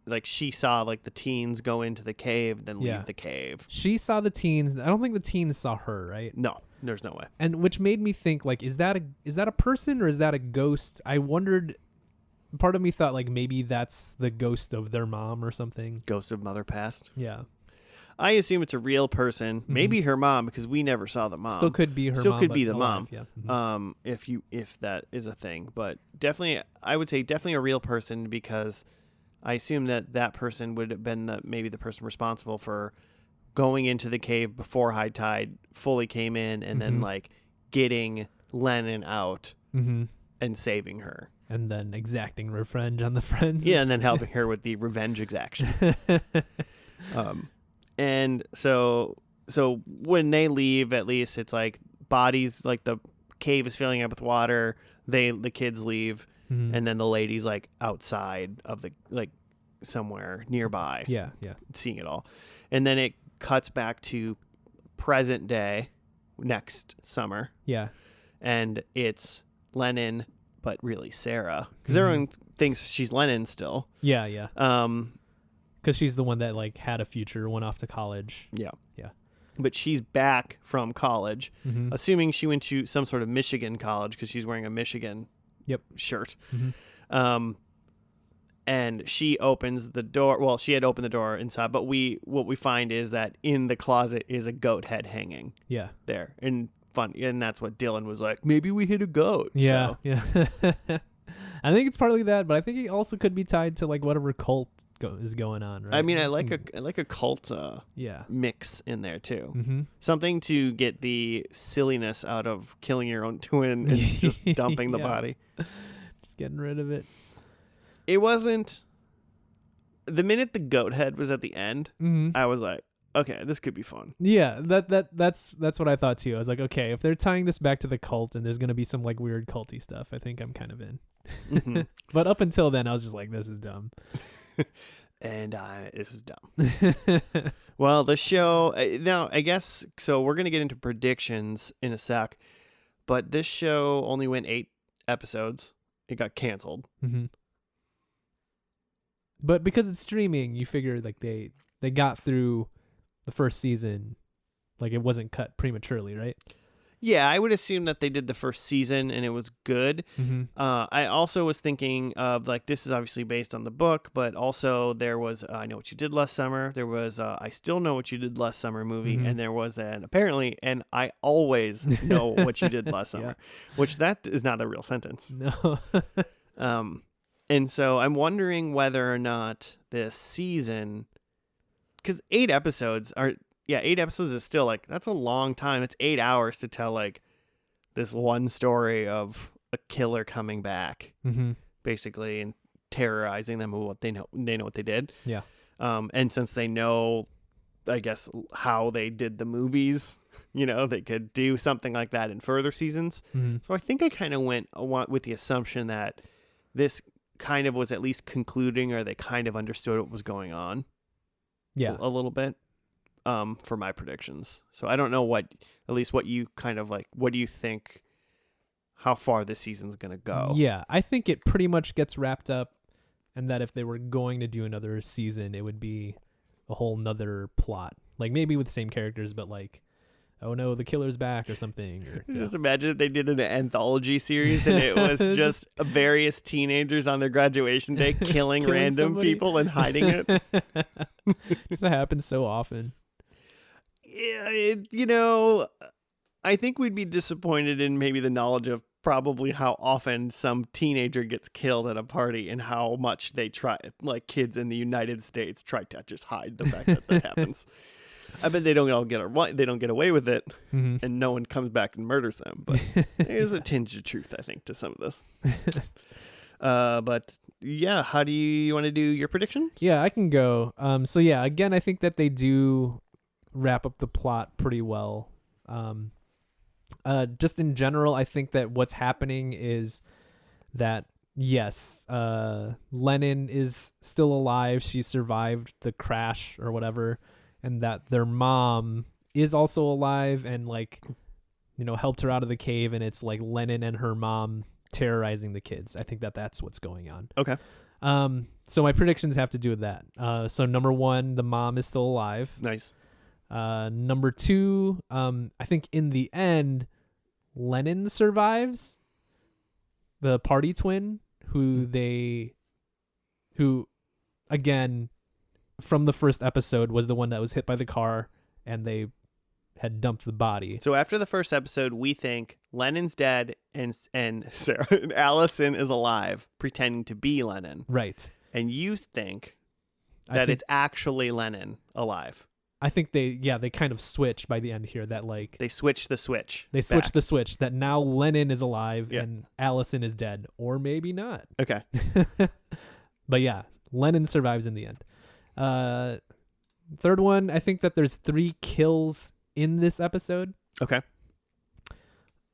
like she saw like the teens go into the cave, then leave the cave. She saw the teens. I don't think the teens saw her, right? No, there's no way. And which made me think, like, is that a person or is that a ghost? I wondered. Part of me thought like maybe that's the ghost of their mom or something. Ghost of mother passed. Yeah. I assume it's a real person, maybe her mom, because we never saw the mom. Still could be her. Still mom, could be the alive. mom. Yeah. Mm-hmm. If that is a thing, but definitely, I would say definitely a real person because I assume that person would have been maybe the person responsible for going into the cave before high tide fully came in, and then like getting Lennon out and saving her. And then exacting revenge on the friends. Yeah, and then helping her with the revenge exaction. And so when they leave, at least it's like bodies, like the cave is filling up with water. The kids leave, and then the lady's like outside of the like somewhere nearby. Yeah, seeing it all, and then it cuts back to present day, next summer. Yeah, and it's Lennon. But really Sarah, because everyone thinks she's Lennon still. Yeah. Because she's the one that like had a future, went off to college. Yeah. Yeah. But she's back from college, assuming she went to some sort of Michigan college because she's wearing a Michigan shirt. And she opens the door. Well, she had opened the door inside, but what we find is that in the closet is a goat head hanging. Yeah. There. And fun, and that's what Dylan was like, maybe we hit a goat. Yeah. So. Yeah. I think it's partly that, but I think it also could be tied to like whatever cult is going on, right? I mean, I like a cult yeah mix in there too. Something to get the silliness out of killing your own twin and just dumping the body. Just getting rid of it. It wasn't the minute the goat head was at the end, I was like, okay, this could be fun. Yeah, that's what I thought too. I was like, okay, if they're tying this back to the cult and there's gonna be some like weird culty stuff, I think I'm kind of in. But up until then, I was just like, this is dumb. And this is dumb. Well, the show now, I guess so. We're gonna get into predictions in a sec, but this show only went 8 episodes. It got canceled. But because it's streaming, you figure like they got through the first season, like it wasn't cut prematurely, right? Yeah, I would assume that they did the first season and it was good. I also was thinking of like, this is obviously based on the book, but also there was I Know What You Did Last Summer. There was I Still Know What You Did Last Summer movie, and there was and I Always Know What You Did Last Summer, which that is not a real sentence. No. And so I'm wondering whether or not this season, because 8 episodes is still like, that's a long time. It's 8 hours to tell like this one story of a killer coming back, basically, and terrorizing them with what they know what they did. Yeah. And since they know, I guess, how they did the movies, they could do something like that in further seasons. So I think I kind of went with the assumption that this kind of was at least concluding, or they kind of understood what was going on. Yeah. A little bit. For my predictions. So I don't know what you kind of like, what do you think, how far this season's going to go? Yeah, I think it pretty much gets wrapped up, and that if they were going to do another season, it would be a whole nother plot. Like maybe with the same characters, but like oh no, the killer's back or something. Or, Just imagine if they did an anthology series and it was just various teenagers on their graduation day killing random somebody. people and hiding it. That happens so often. Yeah, I think we'd be disappointed in maybe the knowledge of probably how often some teenager gets killed at a party and how much they try, like kids in the United States try to just hide the fact that happens. I bet they don't get away with it, and no one comes back and murders them. But there's a tinge of truth, I think, to some of this. But yeah, how do you want to do your predictions? Yeah, I can go. So yeah, again, I think that they do wrap up the plot pretty well. Just in general, I think that what's happening is that yes, Lennon is still alive. She survived the crash or whatever, and that their mom is also alive and helped her out of the cave. And it's like Lennon and her mom terrorizing the kids. I think that that's what's going on. Okay. So my predictions have to do with that. So number 1, the mom is still alive. Nice. Number 2, I think in the end, Lennon survives. The party twin, who again, from the first episode, was the one that was hit by the car, and they had dumped the body. So after the first episode, we think Lennon's dead and Sarah and Allison is alive, pretending to be Lennon. Right. And you think that it's actually Lennon alive. I think they kind of switch by the end here, that they switch the switch. They switch the switch that now Lennon is alive and Allison is dead, or maybe not. Okay. But yeah, Lennon survives in the end. Third one, I think that there's 3 kills in this episode. Okay.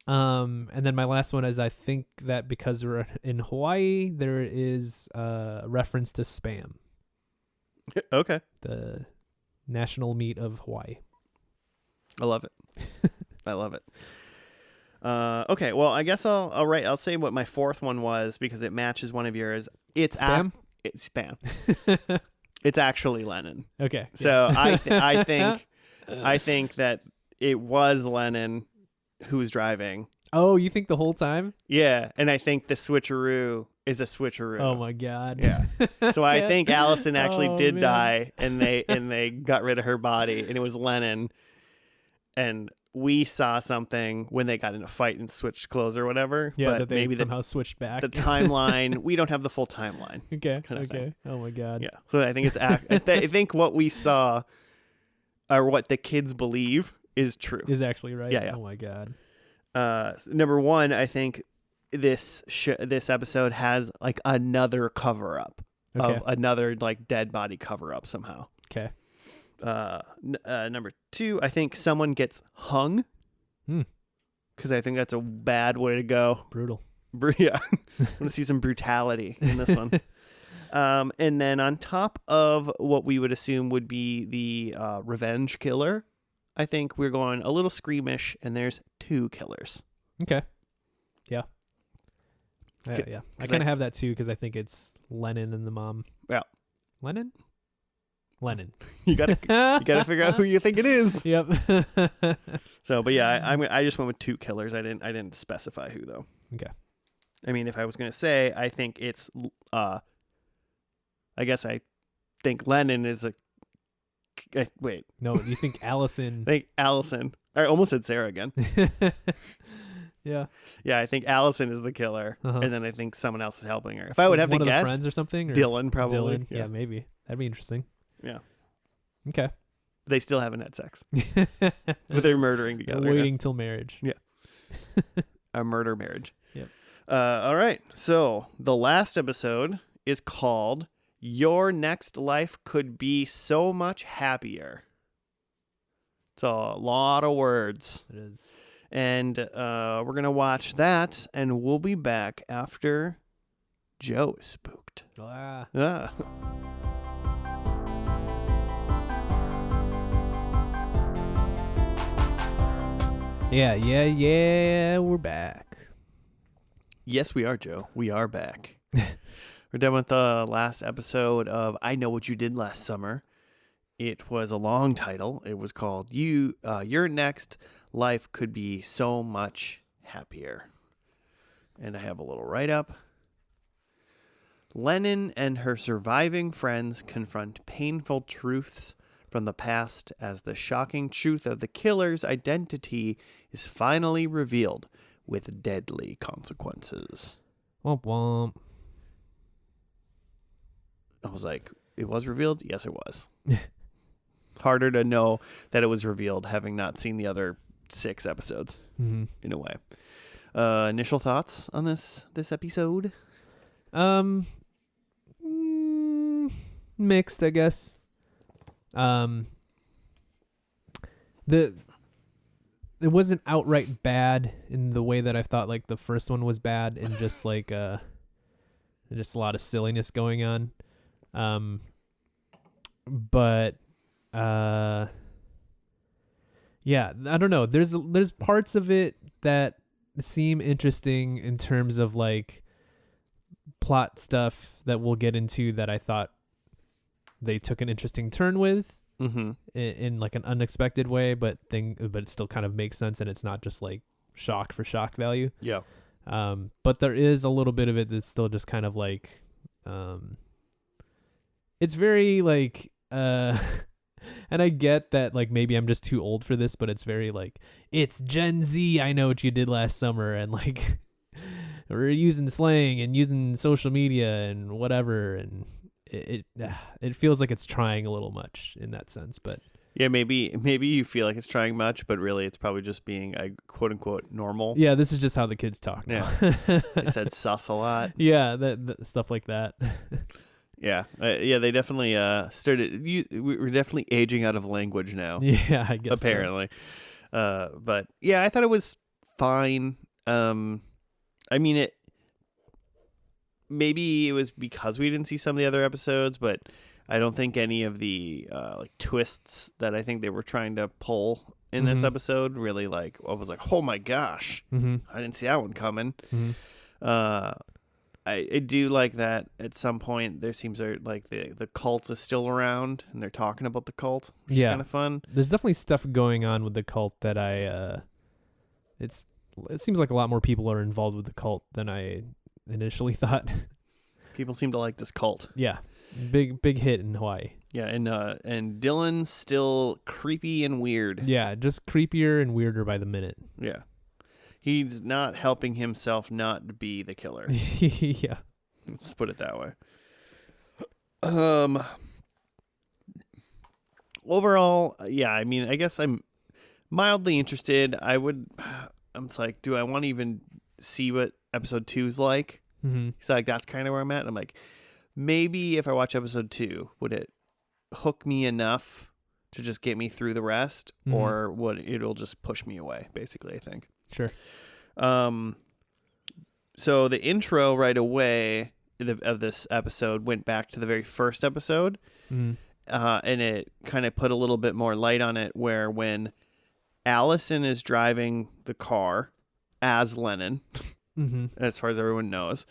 And then my last one is, I think that because we're in Hawaii, there is a reference to Spam. Okay. The national meat of Hawaii. I love it. I love it. Okay, well, I guess I'll say what my 4th one was because it matches one of yours. It's Spam. It's Spam. It's actually Lennon. Okay. So I think that it was Lennon who was driving. Oh, you think the whole time? Yeah, and I think the switcheroo is a switcheroo. Oh my god. Yeah. So I think Allison actually did man. die, and they got rid of her body, and it was Lennon. And we saw something when they got in a fight and switched clothes or whatever. Yeah, but that they maybe somehow switched back. the timeline. We don't have the full timeline. Okay. kind of Okay. thing. Oh my god. Yeah. So I think I think what we saw, or what the kids believe, is true. Is actually right. Yeah. Oh my god. Number 1, I think this episode has like another cover up of another like dead body cover up somehow. Okay. Number 2, I think someone gets hung. Because I think that's a bad way to go. Brutal. Yeah. I want to see some brutality in this one. And then on top of what we would assume would be the revenge killer, I think we're going a little Screamish, and there's 2 killers. Okay. Yeah. Yeah. I kind of have that too because I think it's Lennon and the mom. Yeah. Lennon. You gotta figure out who you think it is. Yep. So, but yeah, I just went with 2 killers. I didn't specify who though. Okay. I mean, if I was gonna say, I think it's I guess I think Lennon is a. Wait. No, you think Allison? I think Allison. I almost said Sarah again. Yeah. Yeah, I think Allison is the killer, Uh-huh. and then I think someone else is helping her. If I would have one to of guess, the friends or something. Or Dylan probably. Dylan. Yeah, maybe that'd be interesting. Yeah. Okay. They still haven't had sex, but they're murdering together. Waiting till marriage. Yeah. A murder marriage. Yep. All right. So the last episode is called "Your Next Life Could Be So Much Happier." It's a lot of words. It is. And we're going to watch that, and we'll be back after Joe is spooked. Ah. Ah. Yeah, we're back. Yes, we are, Joe. We are back. We're done with the last episode of I Know What You Did Last Summer. It was a long title. It was called Your Next Life Could Be So Much Happier. And I have a little write-up. Lennon and her surviving friends confront painful truths from the past as the shocking truth of the killer's identity is finally revealed with deadly consequences. Womp womp. I was like, it was revealed? Yes, it was. Harder to know that it was revealed having not seen the other 6 episodes, in a way. Initial thoughts on this episode? Mixed, I guess. It wasn't outright bad in the way that I thought like the first one was bad, and just like just a lot of silliness going on. But yeah, I don't know. There's parts of it that seem interesting in terms of like plot stuff that we'll get into that I thought they took an interesting turn with. In like an unexpected way, but it still kind of makes sense, and it's not just like shock for shock value. Yeah. But there is a little bit of it that's still just kind of like, it's very like, and I get that like maybe I'm just too old for this, but it's very like, it's Gen Z. I know what you did last summer, and like we're using slang and using social media and whatever, and it feels like it's trying a little much in that sense. But yeah, maybe you feel like it's trying much, but really it's probably just being a quote unquote normal. Yeah, this is just how the kids talk now. Yeah. They said sus a lot. Yeah, that stuff like that. Yeah, they definitely started. We're definitely aging out of language now. Yeah, I guess apparently. So. But yeah, I thought it was fine. I mean, maybe it was because we didn't see some of the other episodes, but I don't think any of the like twists that I think they were trying to pull in this episode really like I was like, oh my gosh, I didn't see that one coming. I do like that at some point there seems like the cult is still around and they're talking about the cult, which is kind of fun. There's definitely stuff going on with the cult that it seems like a lot more people are involved with the cult than I initially thought. People seem to like this cult. Yeah. Big hit in Hawaii. Yeah, and Dylan's still creepy and weird. Yeah, just creepier and weirder by the minute. Yeah. He's not helping himself not to be the killer. Yeah. Let's put it that way. Overall, yeah, I mean, I guess I'm mildly interested. I'm just like, do I want to even see what episode 2 is like? So like that's kind of where I'm at. I'm like, maybe if I watch episode 2, would it hook me enough to just get me through the rest, or it'll just push me away? Basically, I think. Sure. So the intro right away of this episode went back to the very first episode, and it kind of put a little bit more light on it. Where when Allison is driving the car as Lennon. As far as everyone knows,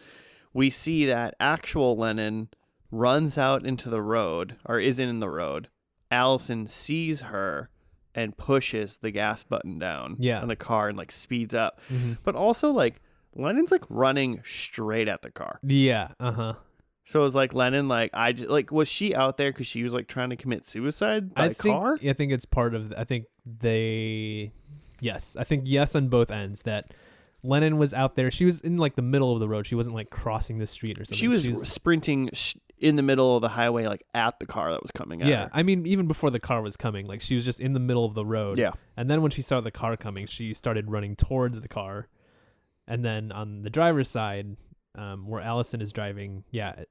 we see that actual Lennon runs out into the road, or is in the road. Allison sees her and pushes the gas button down on the car and like speeds up. But also like Lennon's like running straight at the car. Yeah. So it was like Lennon, like was she out there because she was like trying to commit suicide by car? I think it's part of. I think yes on both ends that. Lennon was out there. She was in like the middle of the road. She wasn't like crossing the street or something. She was sprinting in the middle of the highway, like at the car that was coming at her. I mean, even before the car was coming, like she was just in the middle of the road. Yeah. And then when she saw the car coming, she started running towards the car. And then on the driver's side, where Allison is driving,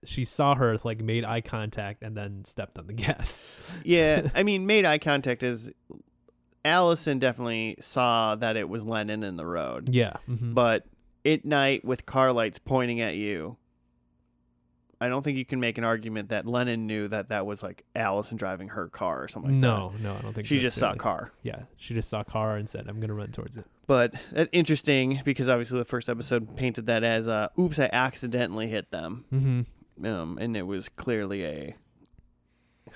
she saw her, like made eye contact and then stepped on the gas. Yeah. I mean, made eye contact is... Allison definitely saw that it was Lennon in the road. Yeah. But at night with car lights pointing at you, I don't think you can make an argument that Lennon knew that was like Allison driving her car or something like that. No, I don't think she just saw car. Yeah, she just saw car and said, I'm going to run towards it. But that's interesting because obviously the first episode painted that as, oops, I accidentally hit them. And it was clearly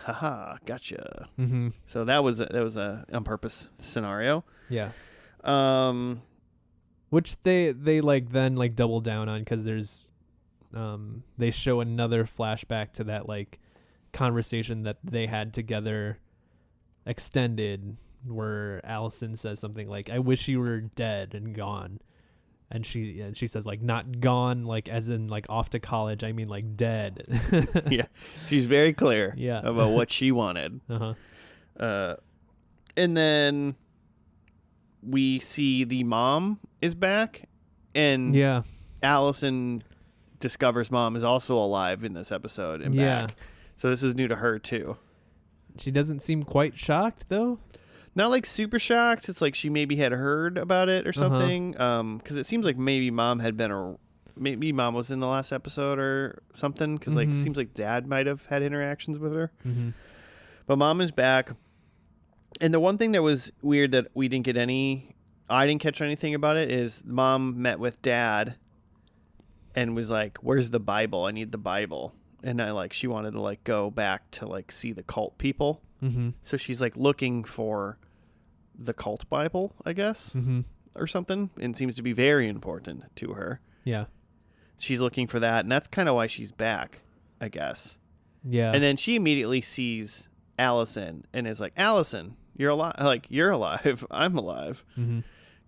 haha, gotcha. Mm-hmm. So that was a on purpose scenario. Yeah. Um, Which they like then like double down on, because there's they show another flashback to that like conversation that they had together, extended, where Allison says something like, "I wish you were dead and gone," and she says like, "Not gone like as in like off to college, I mean like dead." yeah, she's very clear. Yeah. About what she wanted. And then we see the mom is back, and Yeah. Allison discovers mom is also alive in this episode and back. So this is new to her too. She doesn't seem quite shocked though. Not like super shocked. It's like she maybe had heard about it or something. Because it seems like maybe mom was in the last episode or something. Because like it seems like dad might have had interactions with her. Mm-hmm. But mom is back. And the one thing that was weird that I didn't catch anything about it, is mom met with dad and was like, "Where's the Bible? I need the Bible." And she wanted to like go back to like see the cult people. Mm-hmm. So she's like looking for the cult Bible, I guess, or something, and seems to be very important to her. Yeah. She's looking for that, and that's kind of why she's back, I guess. Yeah. And then she immediately sees Allison and is like, "Allison, you're alive. Like, you're alive. I'm alive,"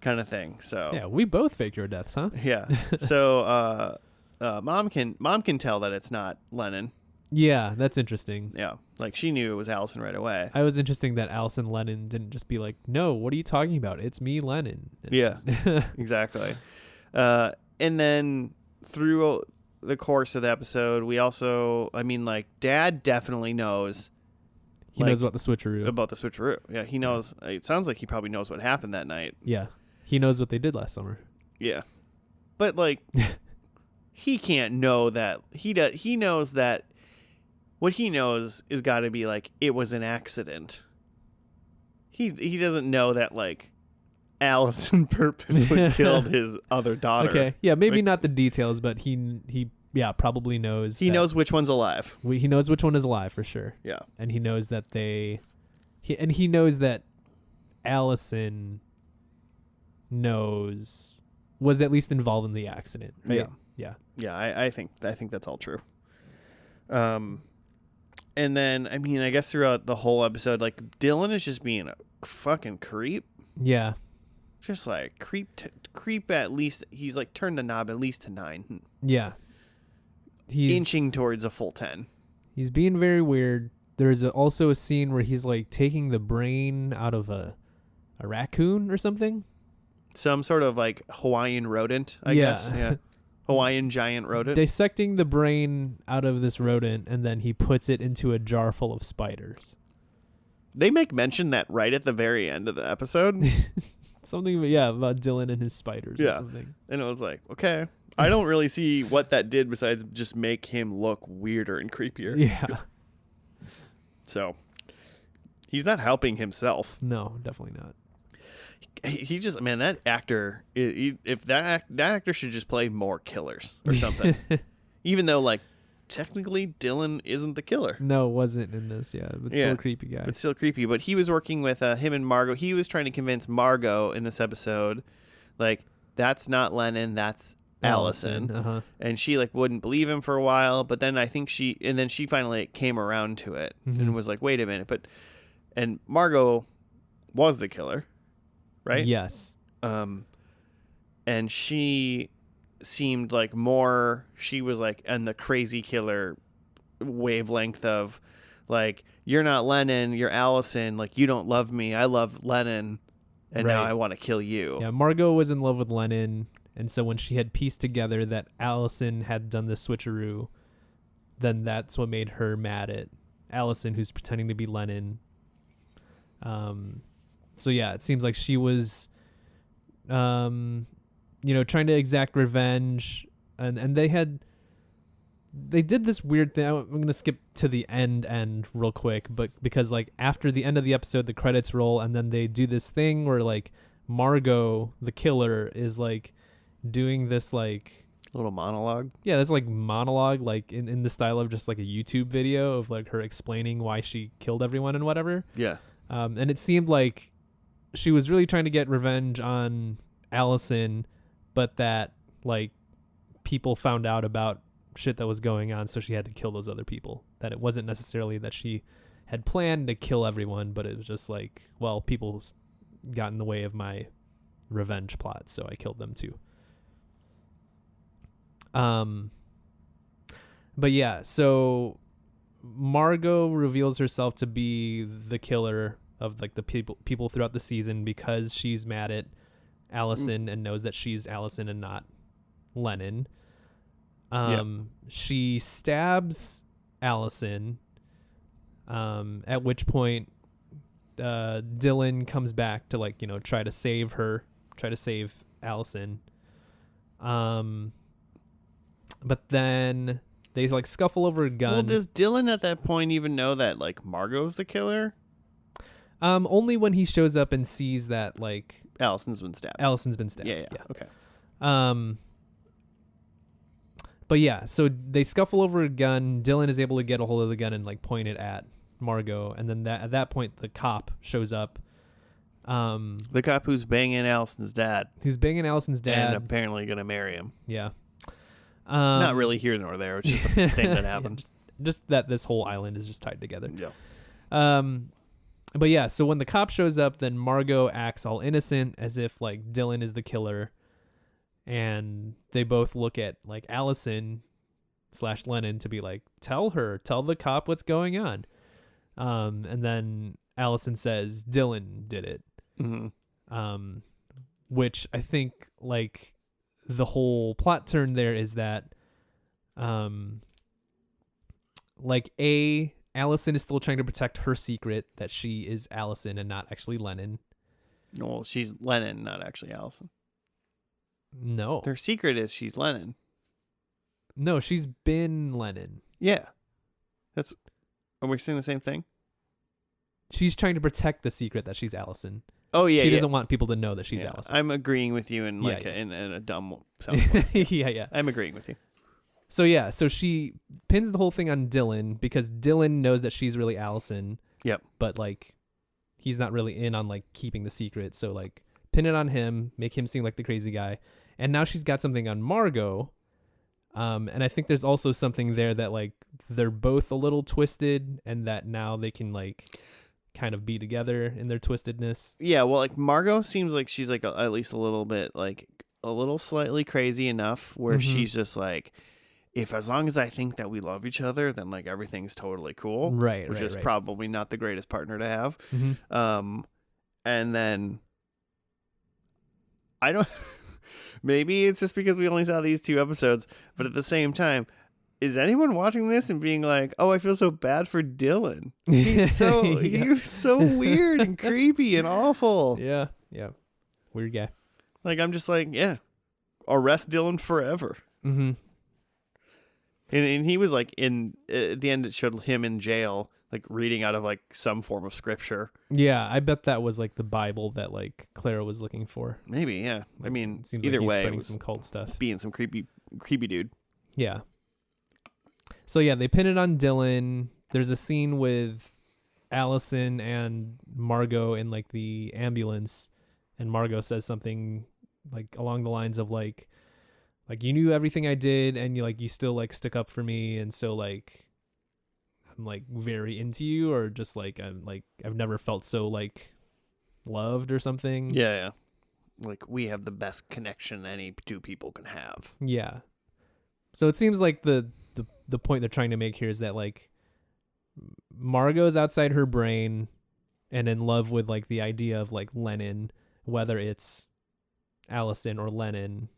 kind of thing. So yeah, we both faked your deaths, huh? yeah. So mom can tell that it's not Lennon. Yeah, that's interesting. Yeah, like she knew it was Allison right away. I was interesting that Allison Lennon didn't just be like, "No, what are you talking about? It's me, Lennon." Yeah, exactly. And then through the course of the episode, we also, dad definitely knows. He knows about the switcheroo. About the switcheroo. Yeah, he knows. It sounds like he probably knows what happened that night. Yeah, he knows what they did last summer. Yeah, but like, he can't know that. He knows that. What he knows is got to be like, it was an accident. He doesn't know that like Allison purposely killed his other daughter. Okay, yeah, maybe not the details, but he probably knows. He knows which one's alive. He knows which one is alive for sure. Yeah, and he knows that he knows that Allison was at least involved in the accident. Right? Yeah. I think that's all true. And then, I guess throughout the whole episode, like, Dylan is just being a fucking creep. Yeah. Just like creep at least. He's like turned the knob at least to 9. Yeah. He's inching towards a full 10. He's being very weird. There's also a scene where he's like taking the brain out of a raccoon or something. Some sort of like Hawaiian rodent, I guess. Yeah. Hawaiian giant rodent. Dissecting the brain out of this rodent, and then he puts it into a jar full of spiders. They make mention that right at the very end of the episode. Something, about Dylan and his spiders or something. And it was like, okay. I don't really see what that did besides just make him look weirder and creepier. Yeah. So, he's not helping himself. No, definitely not. He just, that actor, if that actor should just play more killers or something. Even though, like, technically Dylan isn't the killer. No, it wasn't in this, but still a creepy guy. But still creepy. But he was working with him and Margot. He was trying to convince Margot in this episode, like, that's not Lennon, that's Allison. And she, like, wouldn't believe him for a while. But then I think she finally came around to it and was like, wait a minute. And Margot was the killer. Right? Yes. And she seemed like more, she was like in the crazy killer wavelength of like, you're not Lennon, you're Allison, like, you don't love me, I love Lennon, and now I want to kill you. Yeah, Margot was in love with Lennon, and so when she had pieced together that Allison had done the switcheroo, then that's what made her mad at Allison, who's pretending to be Lennon. So yeah, it seems like she was, trying to exact revenge, and they did this weird thing. I'm gonna skip to the end real quick, but because like after the end of the episode, the credits roll, and then they do this thing where like Margot, the killer, is like doing this like little monologue. Yeah, that's like monologue, like in the style of just like a YouTube video of like her explaining why she killed everyone and whatever. Yeah. And it seemed like she was really trying to get revenge on Allison, but that like people found out about shit that was going on, so she had to kill those other people. That it wasn't necessarily that she had planned to kill everyone, but it was just like, well, people got in the way of my revenge plot, so I killed them too. But yeah, so Margot reveals herself to be the killer of like the people throughout the season because she's mad at Allison and knows that she's Allison and not Lennon. She stabs Allison, at which point Dylan comes back to like, try to save Allison. But then they like scuffle over a gun. Well, does Dylan at that point even know that like Margot's the killer? Only when he shows up and sees that like Allison's been stabbed. Yeah. Okay. But yeah, so they scuffle over a gun. Dylan is able to get a hold of the gun and like point it at Margot, and then at that point the cop shows up. The cop who's banging Allison's dad. And apparently gonna marry him. Yeah. Not really here nor there. It's just a thing that happened. Just that this whole island is just tied together. Yeah. But yeah, so when the cop shows up, then Margot acts all innocent as if like Dylan is the killer. And they both look at like Allison / Lennon to be like, tell the cop what's going on. And then Allison says Dylan did it. Mm-hmm. Which I think like the whole plot turn there is that, Allison is still trying to protect her secret that she is Allison and not actually Lennon. No, she's Lennon, not actually Allison. No. Their secret is she's Lennon. No, she's been Lennon. Yeah. Are we saying the same thing? She's trying to protect the secret that she's Allison. Oh, yeah. She doesn't want people to know that she's Allison. I'm agreeing with you in in a dumb sound way. Yeah. I'm agreeing with you. So she pins the whole thing on Dylan because Dylan knows that she's really Allison. Yep. But like he's not really in on like keeping the secret, so like pin it on him, make him seem like the crazy guy. And now she's got something on Margot. And I think there's also something there that like they're both a little twisted and that now they can like kind of be together in their twistedness. Yeah, well, like Margot seems like she's like at least a little bit like a little slightly crazy enough where she's just like, if as long as I think that we love each other, then like everything's totally cool. Right. Which is probably not the greatest partner to have. Mm-hmm. And then I don't maybe it's just because we only saw these 2 episodes, but at the same time, is anyone watching this and being like, "Oh, I feel so bad for Dylan. He's so he's so weird and creepy and awful." Yeah. Weird guy. Like I'm just like, yeah, arrest Dylan forever. Mm-hmm. And he was like at the end it showed him in jail, like reading out of like some form of scripture. Yeah, I bet that was like the Bible that like Clara was looking for. Maybe, yeah. Like, I mean, it seems either like he's way, spreading it was some cult stuff. Being some creepy dude. Yeah. So yeah, they pin it on Dylan. There's a scene with Allison and Margot in like the ambulance, and Margot says something like along the lines of like you knew everything I did and you still like stick up for me, and so like I'm like very into you, or just like I've never felt so like loved or something. Yeah. Like we have the best connection any 2 people can have. Yeah. So it seems like the point they're trying to make here is that like Margot's outside her brain and in love with like the idea of like Lennon, whether it's Allison or Lennon,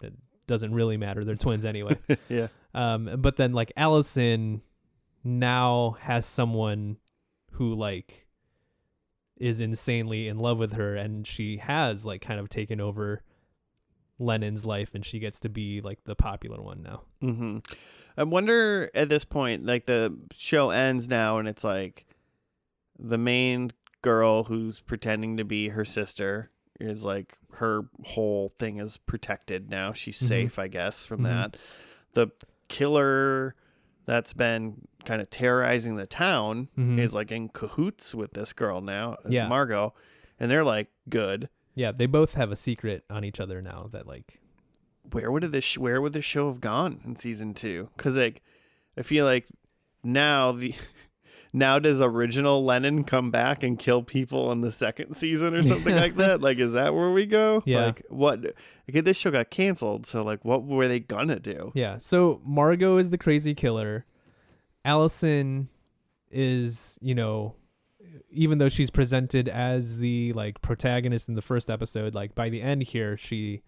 it doesn't really matter. They're twins anyway. Yeah. But then like Allison now has someone who like is insanely in love with her, and she has like kind of taken over Lennon's life, and she gets to be like the popular one now. Mm-hmm. I wonder at this point, like the show ends now and it's like the main girl who's pretending to be her sister is like her whole thing is protected now. She's safe, I guess, from Mhm. that. The killer that's been kind of terrorizing the town Mhm. is like in cahoots with this girl now, as Yeah. Margot, and they're like good. Yeah, they both have a secret on each other now that like Where would this show have gone in season 2? Because like I feel like now does original Lennon come back and kill people in the second season or something like that? Like, is that where we go? Yeah. Like, what? Okay, this show got canceled, so like, what were they gonna do? Yeah. So Margot is the crazy killer. Allison is, even though she's presented as the like protagonist in the first episode, like by the end here, she,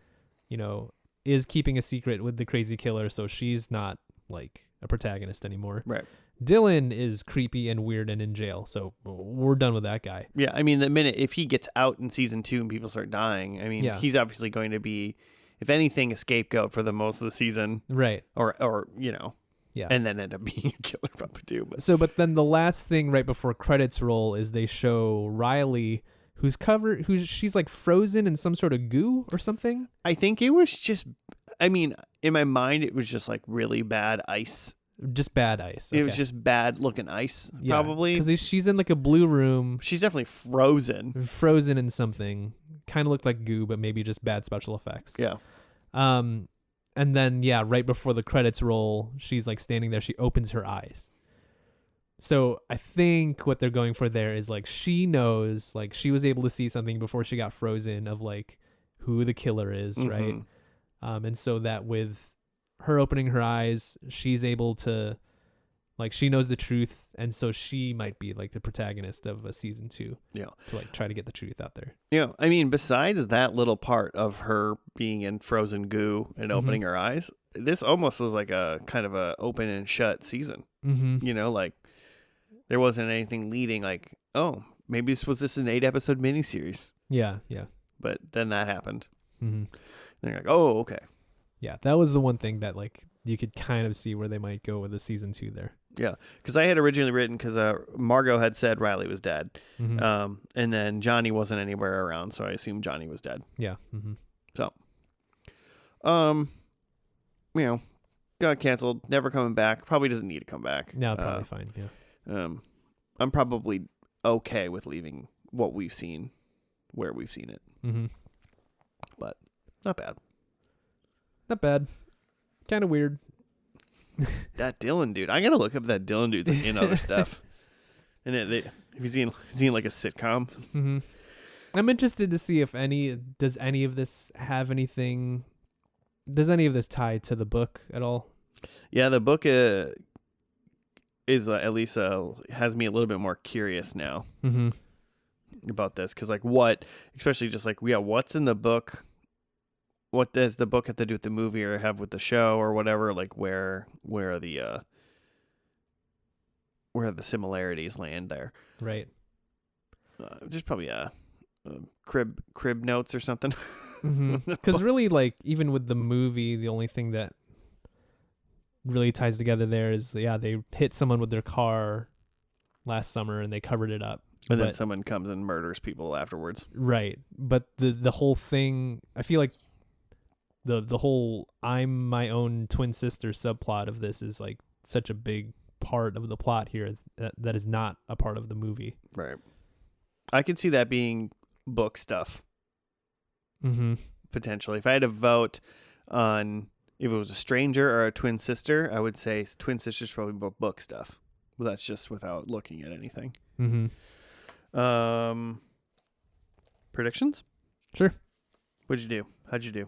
is keeping a secret with the crazy killer, so she's not like a protagonist anymore. Right. Dylan is creepy and weird and in jail, so we're done with that guy. Yeah, I mean, the minute if he gets out in season 2 and people start dying, I mean, Yeah. he's obviously going to be, if anything, a scapegoat for the most of the season, Right. or Yeah. and then end up being a killer probably too. But But then the last thing right before credits roll is they show Riley, she's like frozen in some sort of goo or something. I think it was just, I mean, in my mind, it was just like really bad ice. Just bad ice. It was Okay. just bad looking ice, Yeah, probably. because she's in like a blue room, She's definitely frozen. frozen in something. Kind of looked like goo, but maybe just bad special effects. Yeah. And then right before the credits roll, she's like standing there. She opens her eyes. So I think what they're going for there is like she knows, like she was able to see something before she got frozen of like who the killer is, right? And so that with her opening her eyes, she's able to, like, she knows the truth, and so she might be like the protagonist of a season 2. Yeah. To like try to get the truth out there. Yeah. I mean, besides that little part of her being in frozen goo and opening her eyes, this almost was like a kind of a open and shut season. Mm-hmm. Like there wasn't anything leading like, oh, maybe this was just an 8-episode miniseries. Yeah. But then that happened. Mm-hmm. And they're like, oh, okay. Yeah, that was the one thing that like you could kind of see where they might go with the season 2 there. Yeah, because I had originally written because Margot had said Riley was dead, Mm-hmm. and then Johnny wasn't anywhere around, so I assumed Johnny was dead. Yeah. Mm-hmm. So, got canceled, never coming back. Probably doesn't need to come back. No, probably fine. Yeah. I'm probably okay with leaving what we've seen, where we've seen it, Mm-hmm. but not bad. Not bad. Kind of weird. That Dylan dude, I gotta look up that Dylan dude's like, in other stuff. And have you seen like a sitcom? Mm-hmm. I'm interested to see if does any of this have anything? Does any of this tie to the book at all? Yeah, the book is at least has me a little bit more curious now Mm-hmm. about this, because like especially just like what's in the book. What does the book have to do with the movie or have with the show or whatever? Like where are the similarities land there? Right. There's probably crib notes or something. Because really, like, even with the movie, the only thing that really ties together there is, they hit someone with their car last summer and they covered it up. And then someone comes and murders people afterwards. Right. But the whole thing, I feel like the whole I'm my own twin sister subplot of this is like such a big part of the plot here that is not a part of the movie. Right. I could see that being book stuff. Mm-hmm. Potentially. If I had to vote on if it was a stranger or a twin sister, I would say twin sisters probably book stuff. But that's just without looking at anything. Mm-hmm. Predictions? Sure. What'd you do? How'd you do?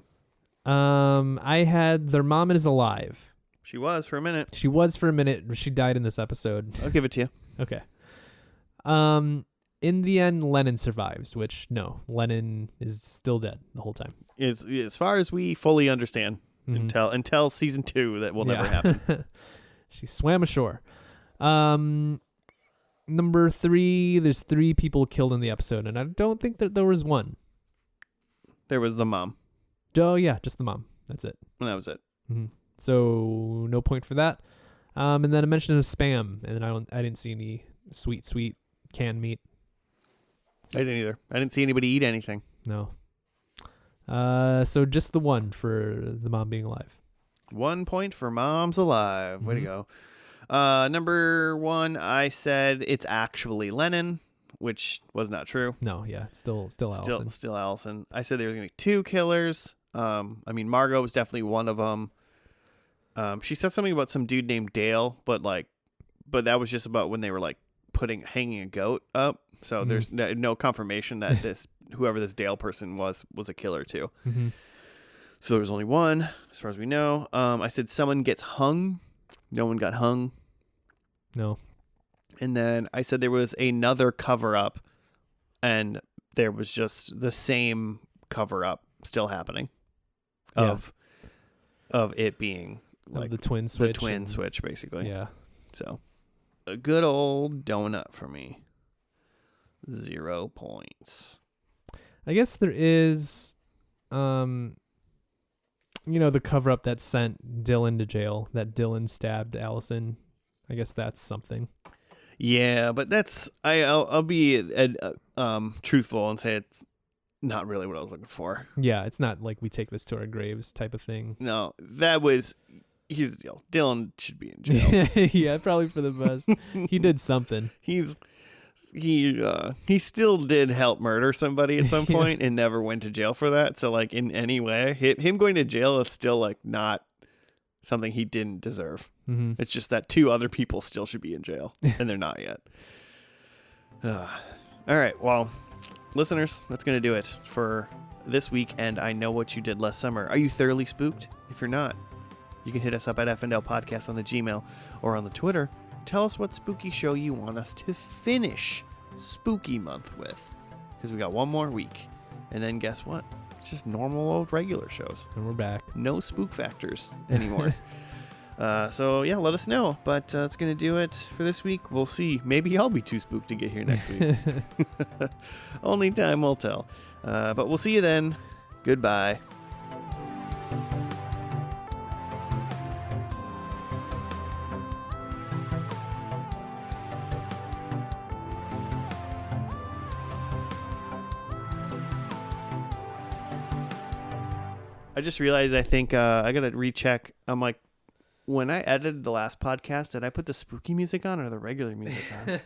I had their mom is alive. She was for a minute. She was for a minute. She died in this episode. I'll give it to you. Okay. In the end, Lennon survives, which no, Lennon is still dead the whole time. As far as we fully understand until season 2, that will never happen. She swam ashore. Number 3, there's 3 people killed in the episode, and I don't think that there was one. There was the mom. Oh yeah, just the mom. That's it. And that was it. Mm-hmm. So no point for that. And then I mentioned a spam, and I didn't see any sweet canned meat. I didn't either. I didn't see anybody eat anything. No. So just the one for the mom being alive. 1 point for Mom's Alive. Way to go. Number 1, I said it's actually Lennon, which was not true. No, yeah, it's still Allison. Still Allison. I said there was going to be 2 killers. I mean, Margot was definitely one of them. She said something about some dude named Dale, but that was just about when they were like hanging a goat up. So there's no confirmation that whoever this Dale person was a killer too. Mm-hmm. So there was only one, as far as we know. I said someone gets hung. No one got hung. No. And then I said there was another cover up, and there was just the same cover up still happening of it being like the twin switch. The twin switch, basically. Yeah. So a good old donut for me. 0 points. I guess there is, the cover up that sent Dylan to jail, that Dylan stabbed Allison. I guess that's something. Yeah, but I'll be truthful and say it's not really what I was looking for. Yeah, it's not like we take this to our graves type of thing. No, Dylan should be in jail. Yeah, probably for the best. He did something. He still did help murder somebody at some point and never went to jail for that. So like in any way, him going to jail is still like not something he didn't deserve. Mm-hmm. It's just that 2 other people still should be in jail and they're not yet. All right. Well, listeners, that's going to do it for this week. And I Know What You Did Last Summer. Are you thoroughly spooked? If you're not, you can hit us up at FNL Podcast on the Gmail or on the Twitter. Tell us what spooky show you want us to finish Spooky Month with, because we got 1 more week, and then guess what? It's just normal old regular shows, and we're back. No spook factors anymore. So yeah, let us know. But that's gonna do it for this week. We'll see. Maybe I'll be too spooked to get here next week. Only time will tell. But we'll see you then. Goodbye. I just realized I think I gotta recheck. I'm like, when I edited the last podcast, did I put the spooky music on or the regular music on?